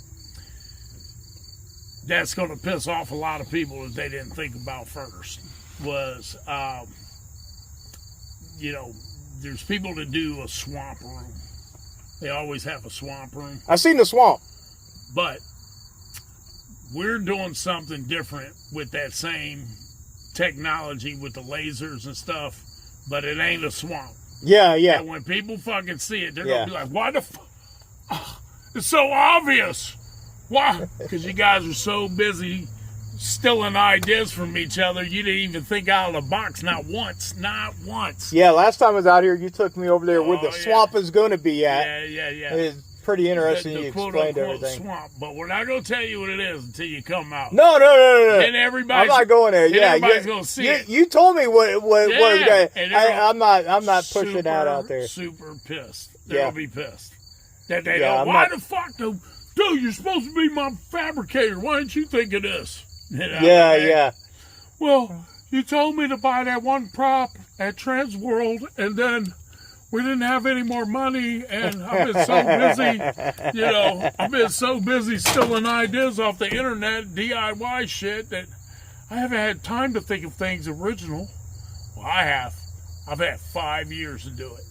that's going to piss off a lot of people that they didn't think about first. Was, there's people that do a swamp room. They always have a swamp room. I've seen the swamp. But we're doing something different with that same technology with the lasers and stuff, but it ain't a swamp. Yeah. And when people fucking see it, they're going to be like, why the fuck? It's so obvious. Why? Because you guys are so busy stealing ideas from each other, you didn't even think out of the box, not once. Yeah, last time I was out here, you took me over there where the swamp is going to be at. Yeah. It's pretty interesting. You explained everything. Swamp, but we're not going to tell you what it is until you come out. No. And everybody's, I'm not going there. Yeah, everybody's going to see it. You told me what was going. I'm not pushing that out there. Super pissed. They're going to be pissed. That they don't. Why the fuck, dude? You're supposed to be my fabricator. Why didn't you think of this? Yeah. Well, you told me to buy that one prop at Transworld, and then we didn't have any more money, and I've been so busy, I've been so busy stealing ideas off the internet, DIY shit, that I haven't had time to think of things original. Well, I have. I've had 5 years to do it.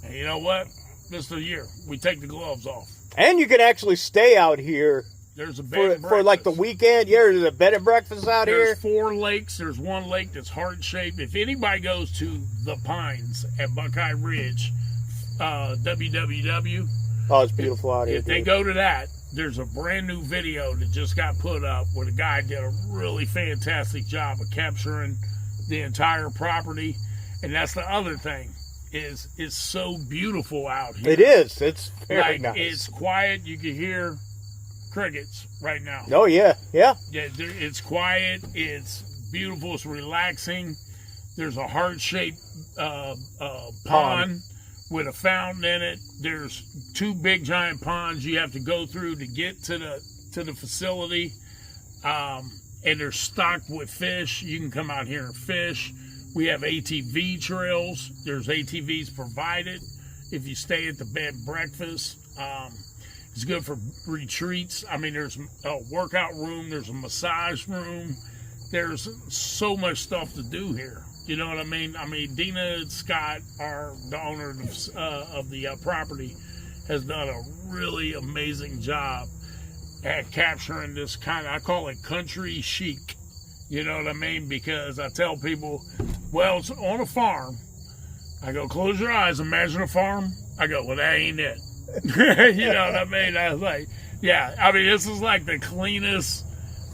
And you know what? This is the year. We take the gloves off. And you can actually stay out here. There's a bed for like the weekend. Yeah, there's a bed and breakfast out here. There's 4 lakes. There's one lake that's heart-shaped. If anybody goes to the Pines at Buckeye Ridge, www. Oh, it's beautiful out here. If they go to that, there's a brand new video that just got put up where the guy did a really fantastic job of capturing the entire property. And that's the other thing, is it's so beautiful out here. It is. It's very nice. It's quiet. You can hear crickets right now. Oh, yeah. Yeah. Yeah, it's quiet. It's beautiful. It's relaxing. There's a heart-shaped pond with a fountain in it. There's 2 big giant ponds you have to go through to get to the facility. And they're stocked with fish. You can come out here and fish. We have ATV trails. There's ATVs provided if you stay at the bed and breakfast. It's good for retreats. I mean, there's a workout room. There's a massage room. There's so much stuff to do here. You know what I mean? I mean, Dina Scott, the owner of the property, has done a really amazing job at capturing this kind of, I call it country chic. You know what I mean? Because I tell people, well, it's on a farm. I go, close your eyes, imagine a farm. I go, well, that ain't it. You know what I mean? I was like, yeah, I mean, this is like the cleanest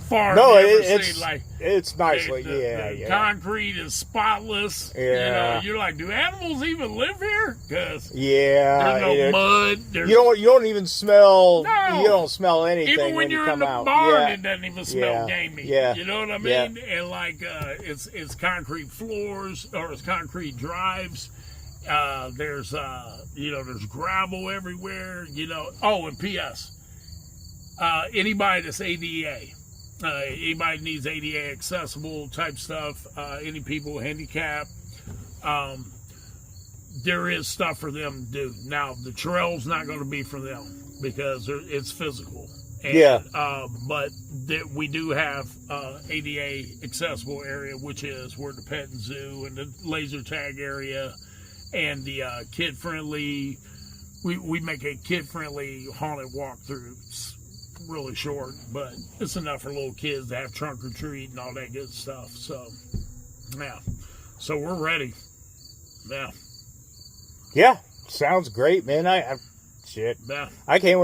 farm you've ever seen. Like, it's nicely, the concrete is spotless. Yeah. You know, you're like, do animals even live here? Because there's no mud. You don't even smell. No. You don't smell anything even when you're you in come the out. barn. It doesn't even smell gamey. Yeah. You know what I mean? And like, it's concrete floors, or it's concrete drives. There's gravel everywhere. Oh, and P.S. Anybody that's ADA. Anybody needs ADA accessible type stuff, any people handicapped, there is stuff for them to do. Now, the trail's not going to be for them because it's physical. And, but we do have ADA accessible area, which is where the pet and zoo and the laser tag area and the kid-friendly, we make a kid-friendly haunted walkthrough. Really short, but it's enough for little kids to have trunk or treat and all that good stuff. So, yeah. So we're ready. Yeah. Yeah. Sounds great, man. Shit. Yeah. I can't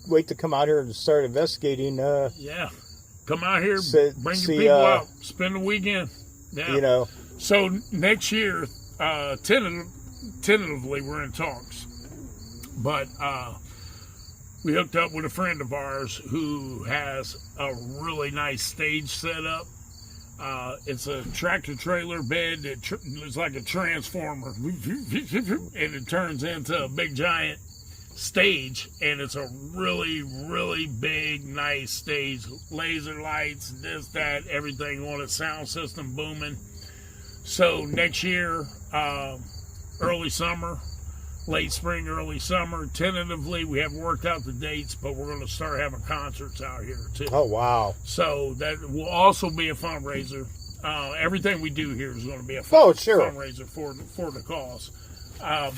wait to come out here and start investigating. Yeah. Come out here, bring your people out, spend the weekend. Yeah. So next year, tentatively, we're in talks, but we hooked up with a friend of ours who has a really nice stage set up. It's a tractor trailer bed that it's like a transformer, and it turns into a big giant stage, and it's a really, really big, nice stage. Laser lights, this, that, everything on it, sound system booming. So next year, early summer, late spring, early summer, tentatively, we haven't worked out the dates, but we're going to start having concerts out here too. Oh, wow. So that will also be a fundraiser. Everything we do here is going to be a fundraiser for the cause.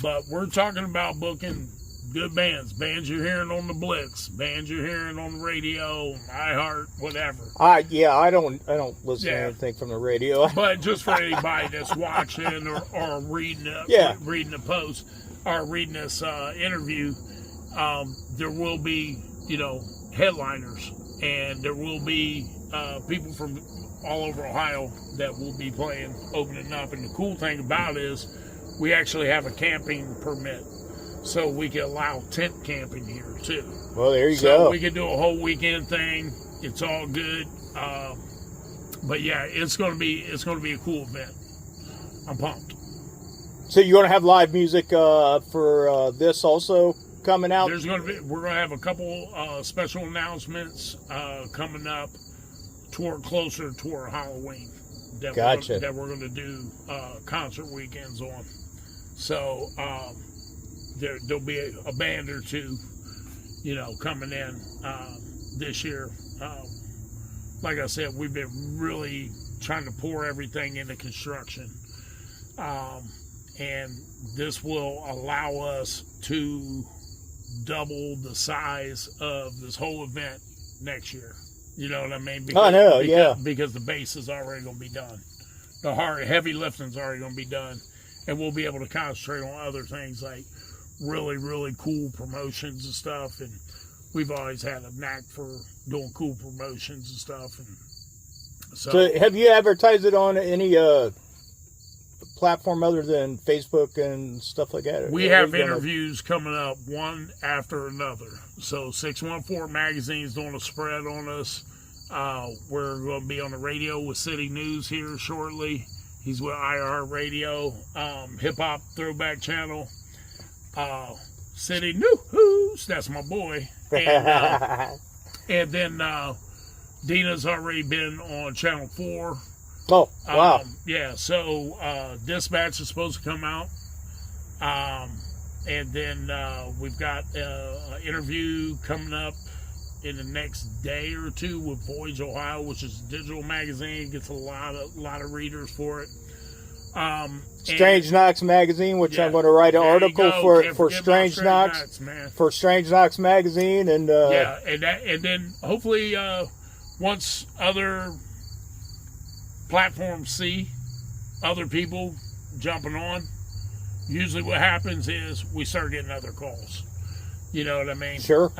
But we're talking about booking good bands you're hearing on the Blitz, bands you're hearing on the radio, iHeart, whatever. I don't listen to anything from the radio. But just for anybody that's watching or reading the post, or reading this interview, there will be, headliners, and there will be people from all over Ohio that will be playing, opening up. And the cool thing about it is we actually have a camping permit, so we can allow tent camping here too. Well, there you go. So we can do a whole weekend thing. It's all good. But yeah, it's gonna be a cool event. I'm pumped. So you're going to have live music for this also coming out? We're going to have a couple special announcements coming up closer toward Halloween that we're going to do concert weekends on. So there'll be a band or two, coming in this year. Like I said, we've been really trying to pour everything into construction. And this will allow us to double the size of this whole event next year. You know what I mean? Because the base is already going to be done. The heavy lifting is already going to be done. And we'll be able to concentrate on other things like really, really cool promotions and stuff. And we've always had a knack for doing cool promotions and stuff. And so have you advertised it on any platform other than Facebook and stuff like that? We have interviews coming up one after another. So 614 Magazine's doing a spread on us. We're going to be on the radio with City News here shortly. He's with IR Radio, Hip Hop Throwback Channel. City News, that's my boy. And then Dina's already been on Channel 4. Oh, wow. So Dispatch is supposed to come out. And then we've got an interview coming up in the next day or two with Voyage Ohio, which is a digital magazine. Gets a lot of readers for it. Strange Knocks magazine, which I'm going to write an article for Strange Knocks for Strange Knocks magazine, and and then hopefully once other platforms see other people jumping on, usually what happens is we start getting other calls. You know what I mean? Sure.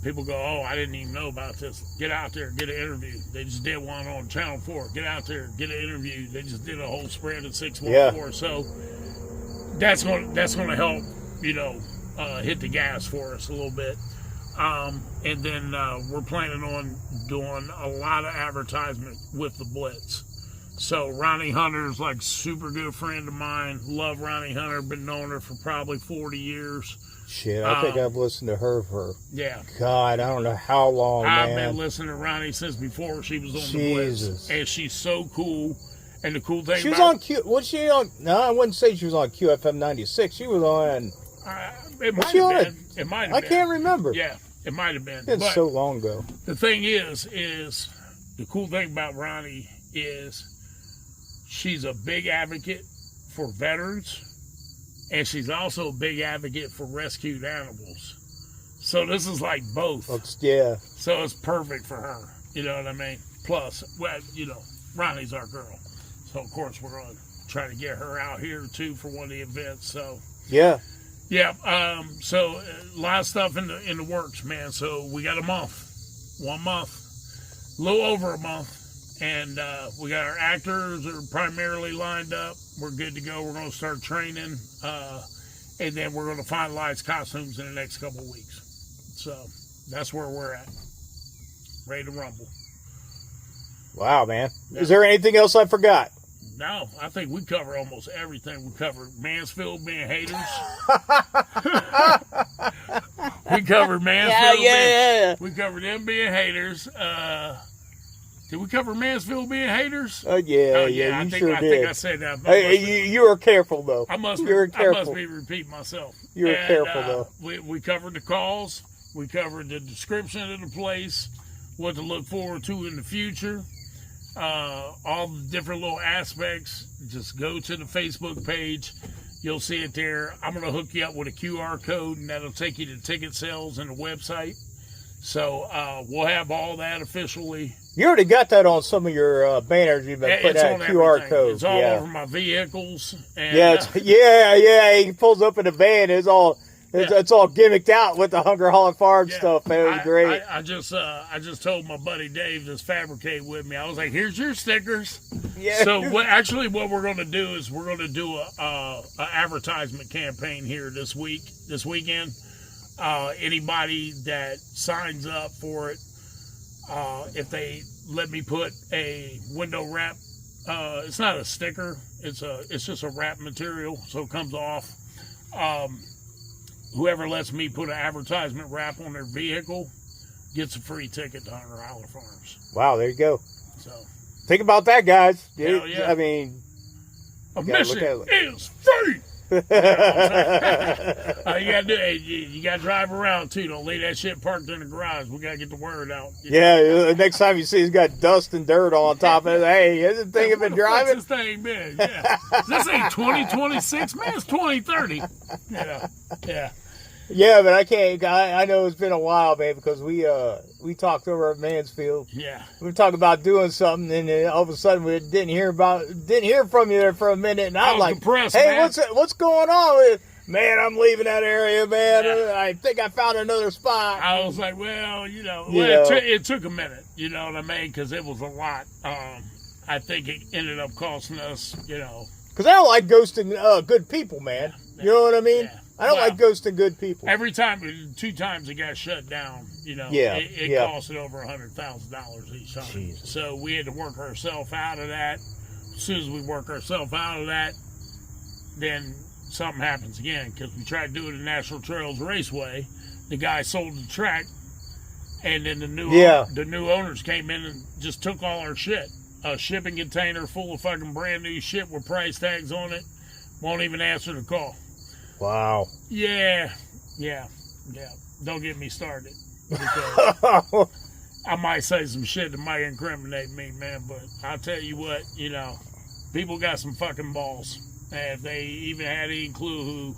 People go, oh, I didn't even know about this. Get out there, get an interview. They just did one on Channel 4. Get out there, get an interview. They just did a whole spread at 614. Yeah. So that's going to help, hit the gas for us a little bit. And then we're planning on doing a lot of advertisement with the Blitz. So Ronnie Hunter's like super good friend of mine. Love Ronnie Hunter. Been knowing her for probably 40 years. Shit, I think I've listened to her for, yeah, God, I don't know how long, I've been listening to Ronnie since before she was on the Blitz. And she's so cool. And the cool thing she was on Q, was she on, no, I wouldn't say she was on QFM 96. She was on, it might have been. It might have been. I can't remember. Yeah, it might have been. It's so long ago. The thing is the cool thing about Ronnie is she's a big advocate for veterans. And she's also a big advocate for rescued animals. So this is like both. Yeah. So it's perfect for her. You know what I mean? Plus, Ronnie's our girl. So, of course, we're going to try to get her out here, too, for one of the events. So, yeah. Yeah. So a lot of stuff in the works, man. So we got 1 month, a little over a month. And we got our actors are primarily lined up. We're good to go. We're going to start training. And then we're going to finalize costumes in the next couple of weeks. So that's where we're at. Ready to rumble. Wow, man. Yeah. Is there anything else I forgot? No, I think we cover almost everything. We covered Mansfield being haters. We covered Mansfield. We covered them being haters. Did we cover Mansfield being haters? Yeah. I You think sure did. I said that. You were careful though. I must be repeating myself. You were careful though. We covered the calls. We covered the description of the place, what to look forward to in the future, all the different little aspects. Just go to the Facebook page. You'll see it there. I'm going to hook you up with a QR code, and that'll take you to ticket sales and the website. So we'll have all that officially. You already got that on some of your banners. You've been putting out QR codes. It's all over my vehicles. And, He pulls up in the van. It's all gimmicked out with the Hunger Holler Farm stuff. That was great. I just told my buddy Dave that's fabricate with me. I was like, "Here's your stickers." Yeah. So what we're going to do is we're going to do a advertisement campaign here this weekend. Anybody that signs up for it, if they let me put a window wrap, it's not a sticker. It's just a wrap material, so it comes off. Whoever lets me put an advertisement wrap on their vehicle gets a free ticket to Hunger Holler Farms. Wow, there you go. So think about that, guys. Hell yeah. I mean, a mission is free. You gotta do it. You gotta drive around too. Don't leave that shit parked in the garage. We gotta get the word out. The next time you see he's got dust and dirt on top of it, hey, has the thing been driving? This thing been? Yeah. This ain't 2026, man. It's 2030. Yeah. Yeah, but I can't. I know it's been a while, man, because we talked over at Mansfield. Yeah. We were talking about doing something, and then all of a sudden we didn't hear from you there for a minute, and I'm like, depressed, "Hey, man. what's going on?" Man, I'm leaving that area, man. Yeah. I think I found another spot. I was like, it took a minute. You know what I mean? Because it was a lot. I think it ended up costing us, Because I don't like ghosting good people, man. Yeah. You know what I mean? Yeah. I don't like ghosting good people. Every time, 2 times it got shut down, it costed over $100,000 each time. Jesus. So we had to work ourselves out of that. As soon as we work ourselves out of that, then something happens again. Because we tried to do it at National Trails Raceway. The guy sold the track, and then the new owners came in and just took all our shit. A shipping container full of fucking brand new shit with price tags on it. Won't even answer the call. Wow. Yeah. Don't get me started. Because I might say some shit that might incriminate me, man. But I'll tell you what, people got some fucking balls. And if they even had any clue who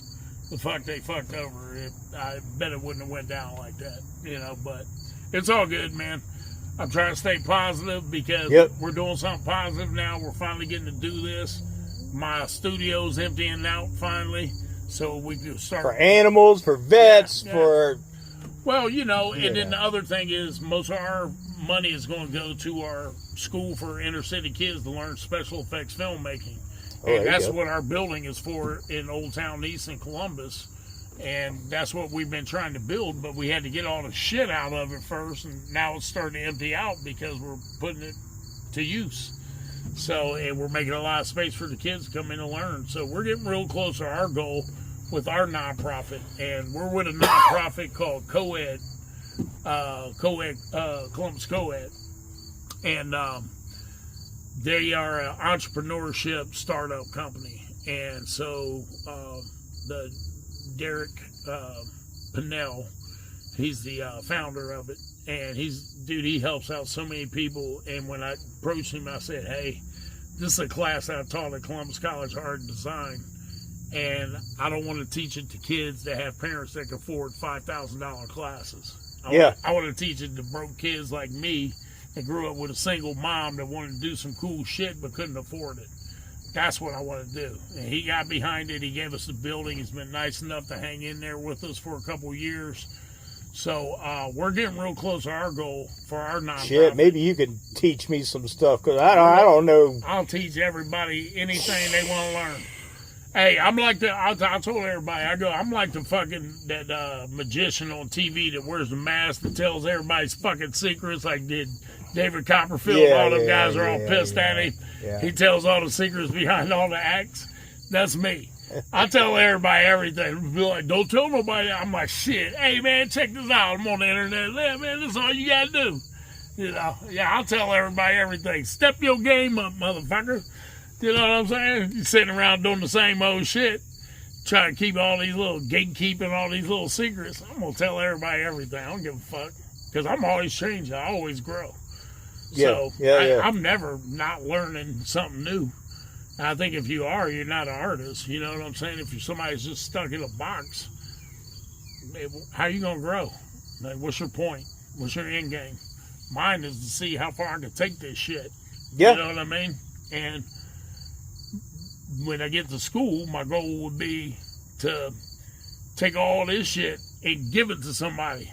the fuck they fucked over, I bet it wouldn't have went down like that. But it's all good, man. I'm trying to stay positive because we're doing something positive now. We're finally getting to do this. My studio's emptying out finally. So we can start for animals, for vets, for. Well, and then the other thing is most of our money is going to go to our school for inner city kids to learn special effects filmmaking. And that's what our building is for in Old Town East in Columbus. And that's what we've been trying to build, but we had to get all the shit out of it first. And now it's starting to empty out because we're putting it to use. So, and we're making a lot of space for the kids to come in and learn. So we're getting real close to our goal with our nonprofit, and we're with a nonprofit called Columbus Co-ed, and they are an entrepreneurship startup company, and so the Derek Pinnell, he's the founder of it, and he helps out so many people, and when I approached him, I said, hey, this is a class I taught at Columbus College of Art and Design, and I don't want to teach it to kids that have parents that can afford $5,000 classes. I want to teach it to broke kids like me that grew up with a single mom that wanted to do some cool shit but couldn't afford it. That's what I want to do. And he got behind it. He gave us the building. He's been nice enough to hang in there with us for a couple of years. So we're getting real close to our goal for our nonprofit. Shit, maybe you can teach me some stuff because I don't know. I'll teach everybody anything they want to learn. Hey, I'm like I told everybody, I'm like the fucking, that magician on TV that wears the mask that tells everybody's fucking secrets, like did David Copperfield. All them guys are all pissed at him. Yeah. He tells all the secrets behind all the acts. That's me. I tell everybody everything. Be like, don't tell nobody. I'm like, shit. Hey, man, check this out. I'm on the internet. Yeah, man, this is all you got to do. I'll tell everybody everything. Step your game up, motherfucker. You know what I'm saying? You're sitting around doing the same old shit, trying to keep all these little gatekeeping, all these little secrets. I'm going to tell everybody everything. I don't give a fuck. Because I'm always changing. I always grow. I'm never not learning something new. I think if you are, you're not an artist. You know what I'm saying? If you're somebody's just stuck in a box, how are you going to grow? Like, what's your point? What's your end game? Mine is to see how far I can take this shit. Yeah. You know what I mean? And when I get to school, my goal would be to take all this shit and give it to somebody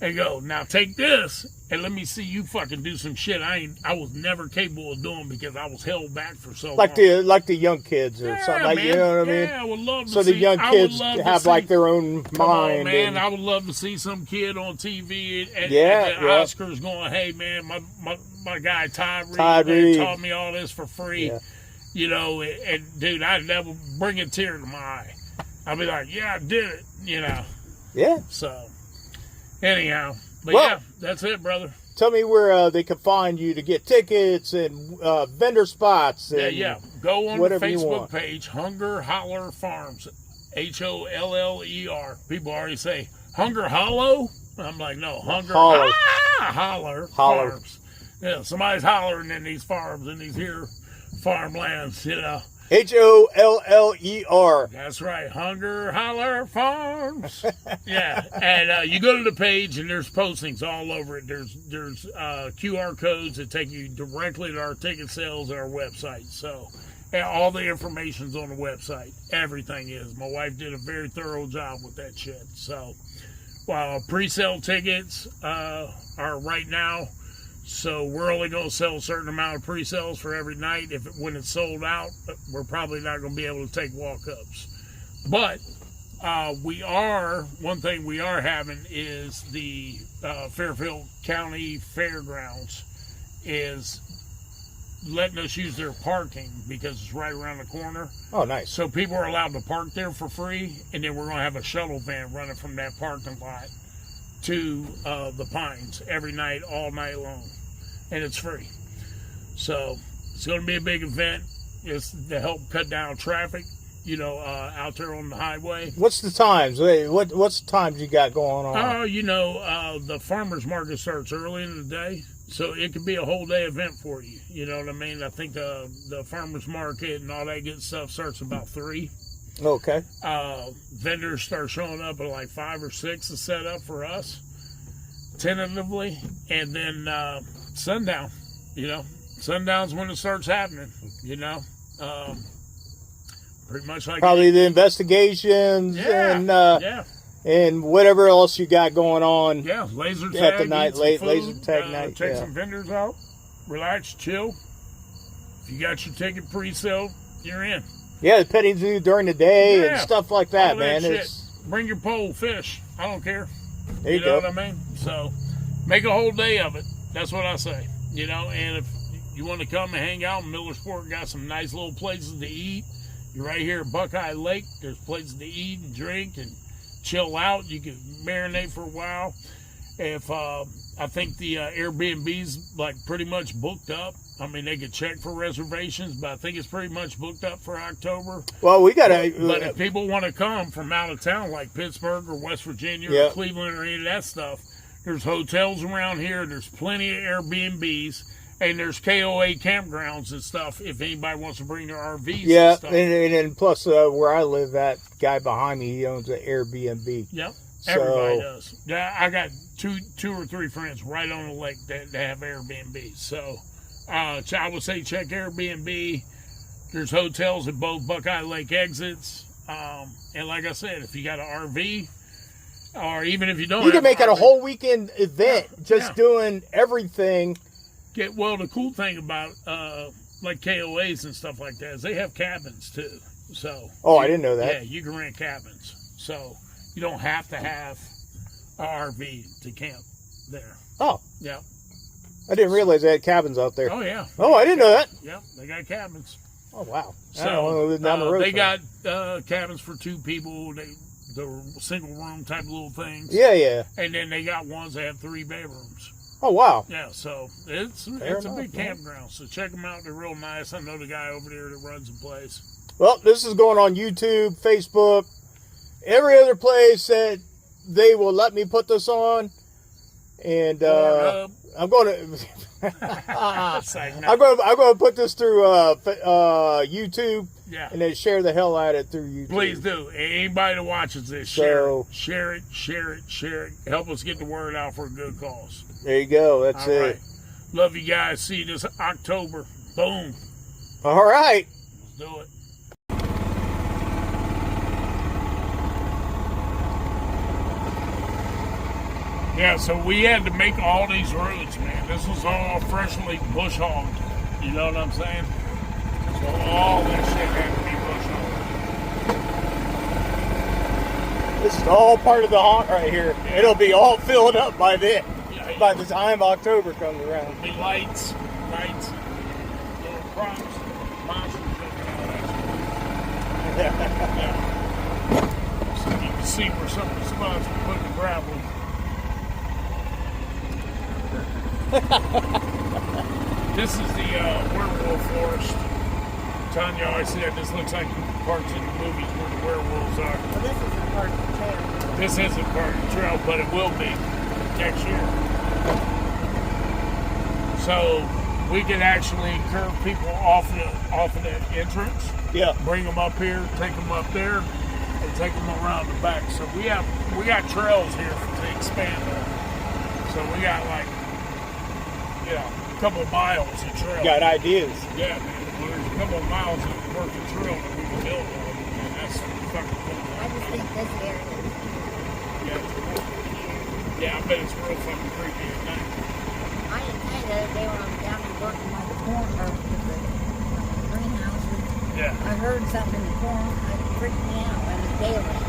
and go, now take this and let me see you fucking do some shit I was never capable of doing because I was held back for so long. Like the young kids or something like, man. you know what I mean? Yeah, I would love to so see. the young kids have like their own mind. On, man, I would love to see some kid on TV at the Oscars going, hey man, my guy Todd Reed taught me all this for free. Yeah. You know, and dude, I'd never bring a tear to my eye. I'd be like, yeah, I did it, you know. Yeah. So, anyhow, but that's it, brother. tell me where they can find you to get tickets and vendor spots. And Yeah. Go on the whatever you Facebook want. page, Hunger Holler Farms, Holler. People already say Hunger Hollow. I'm like, no, Hunger Holler. Holler Holler. Farms. Yeah, somebody's hollering in these farms in these here farmlands. Holler. That's right, Hunger Holler Farms. Yeah, and you go to the page and there's postings all over it. There's QR codes that take you directly to our ticket sales and our website. So all the information's on the website. Everything is. My wife did a very thorough job with that shit. So pre-sale tickets are right now. So we're only going to sell a certain amount of pre-sales for every night. When it's sold out, we're probably not going to be able to take walk-ups. But one thing we are having is the Fairfield County Fairgrounds is letting us use their parking because it's right around the corner. Oh, nice. So people are allowed to park there for free, and then we're going to have a shuttle van running from that parking lot to the Pines every night, all night long. And it's free. So it's going to be a big event. It's to help cut down traffic, out there on the highway. What's the times? What's the times you got going on? The farmer's market starts early in the day. So it could be a whole day event for you. You know what I mean? I think the farmer's market and all that good stuff starts about 3. Okay. Vendors start showing up at like 5 or 6 to set up for us, tentatively, and then sundown. Sundown's when it starts happening. Pretty much like probably the investigations and whatever else you got going on. Yeah, laser tag at the night, laser tag night. Check some vendors out, relax, chill. If you got your ticket pre-sale, you're in. Yeah, the petting zoo during the day and stuff like that, man. Bring your pole, fish. I don't care. There you know go. what I mean? So make a whole day of it. That's what I say. And if you want to come and hang out, Millersport got some nice little places to eat. You're right here at Buckeye Lake. There's places to eat and drink and chill out. You can marinate for a while. If I think the Airbnb's like pretty much booked up. I mean, they could check for reservations, but I think it's pretty much booked up for October. Well, we got to... But if people want to come from out of town, like Pittsburgh or West Virginia or Cleveland or any of that stuff, there's hotels around here. There's plenty of Airbnbs. And there's KOA campgrounds and stuff if anybody wants to bring their RVs and stuff. And plus where I live, that guy behind me, he owns an Airbnb. Yep, everybody does. Yeah, I got two or three friends right on the lake that have Airbnbs. So I would say check Airbnb. There's hotels at both Buckeye Lake exits. And like I said, if you got an RV, or even if you don't, you can make it a whole weekend event, doing everything. The cool thing about like KOAs and stuff like that is they have cabins too. So I didn't know that. Yeah, you can rent cabins, so you don't have to have an RV to camp there. Oh, yeah. I didn't realize they had cabins out there. Oh yeah. Oh, I didn't know that. Yep, they got cabins. Oh wow. So down the road they got cabins for 2 people. The single room type little things. Yeah. And then they got ones that have 3 bedrooms. Oh wow. Yeah, so it's a big campground. So check them out. They're real nice. I know the guy over there that runs the place. Well, this is going on YouTube, Facebook, every other place that they will let me put this on. And I'm going to I'm going to put this through YouTube. Yeah. And then share the hell out of it through YouTube. Please do. Anybody that watches this, share it. Help us get the word out for a good cause. There you go. That's All it. Right. Love you guys. See you this October. Boom. All right. Let's do it. Yeah, so we had to make all these roads, man. This was all freshly bush hogged. You know what I'm saying? So all this shit had to be bush hogged. This is all part of the haunt right here. Yeah. It'll be all filled up by then. Yeah. By the time October comes around. Big lights, little props, monsters, and all that. Yeah. So you can see where some of the spots we put the gravel. This is the werewolf forest. Tanya always said this looks like parts in the movies where the werewolves are. Well, this isn't part of the trail. This isn't part of the trail, but it will be next year. So we can actually curve people off of the entrance. Yeah. Bring them up here, take them up there, and take them around the back. So we got trails here to expand on. So we got like, a couple of miles of trail. Got ideas. Yeah, man. Well, there's a couple of miles of worth of trail that we can build on, and that's fucking cool. I just think this area is Yeah. Yeah, I bet it's real fucking creepy at night. I didn't tell you the other day when I was down there working by the corn or the greenhouses. Yeah. I heard something in the corn. It freaked me out. It was daylight.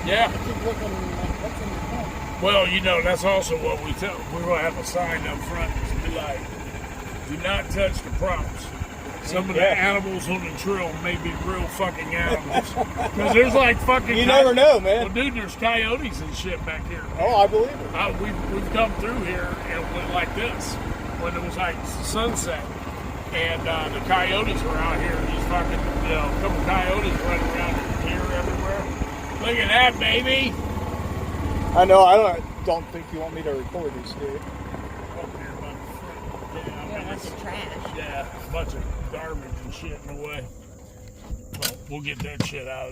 Yeah. I keep looking like, what's in the corn? Well, that's also what we tell. We're gonna have a sign up front to be like, "Do not touch the props." Some of the animals on the trail may be real fucking animals. Because there's like fucking... You never know, man. Well, dude, there's coyotes and shit back here. Oh, I believe it. We've come through here and it went like this when it was like sunset. And the coyotes were out here. These fucking, a couple coyotes running around here everywhere. Look at that, baby. I know. I don't think you want me to record this, do you? Up here by the front. Yeah, I Yeah, mean, bunch of trash. yeah, a bunch of garbage and shit in the way. But we'll get that shit out of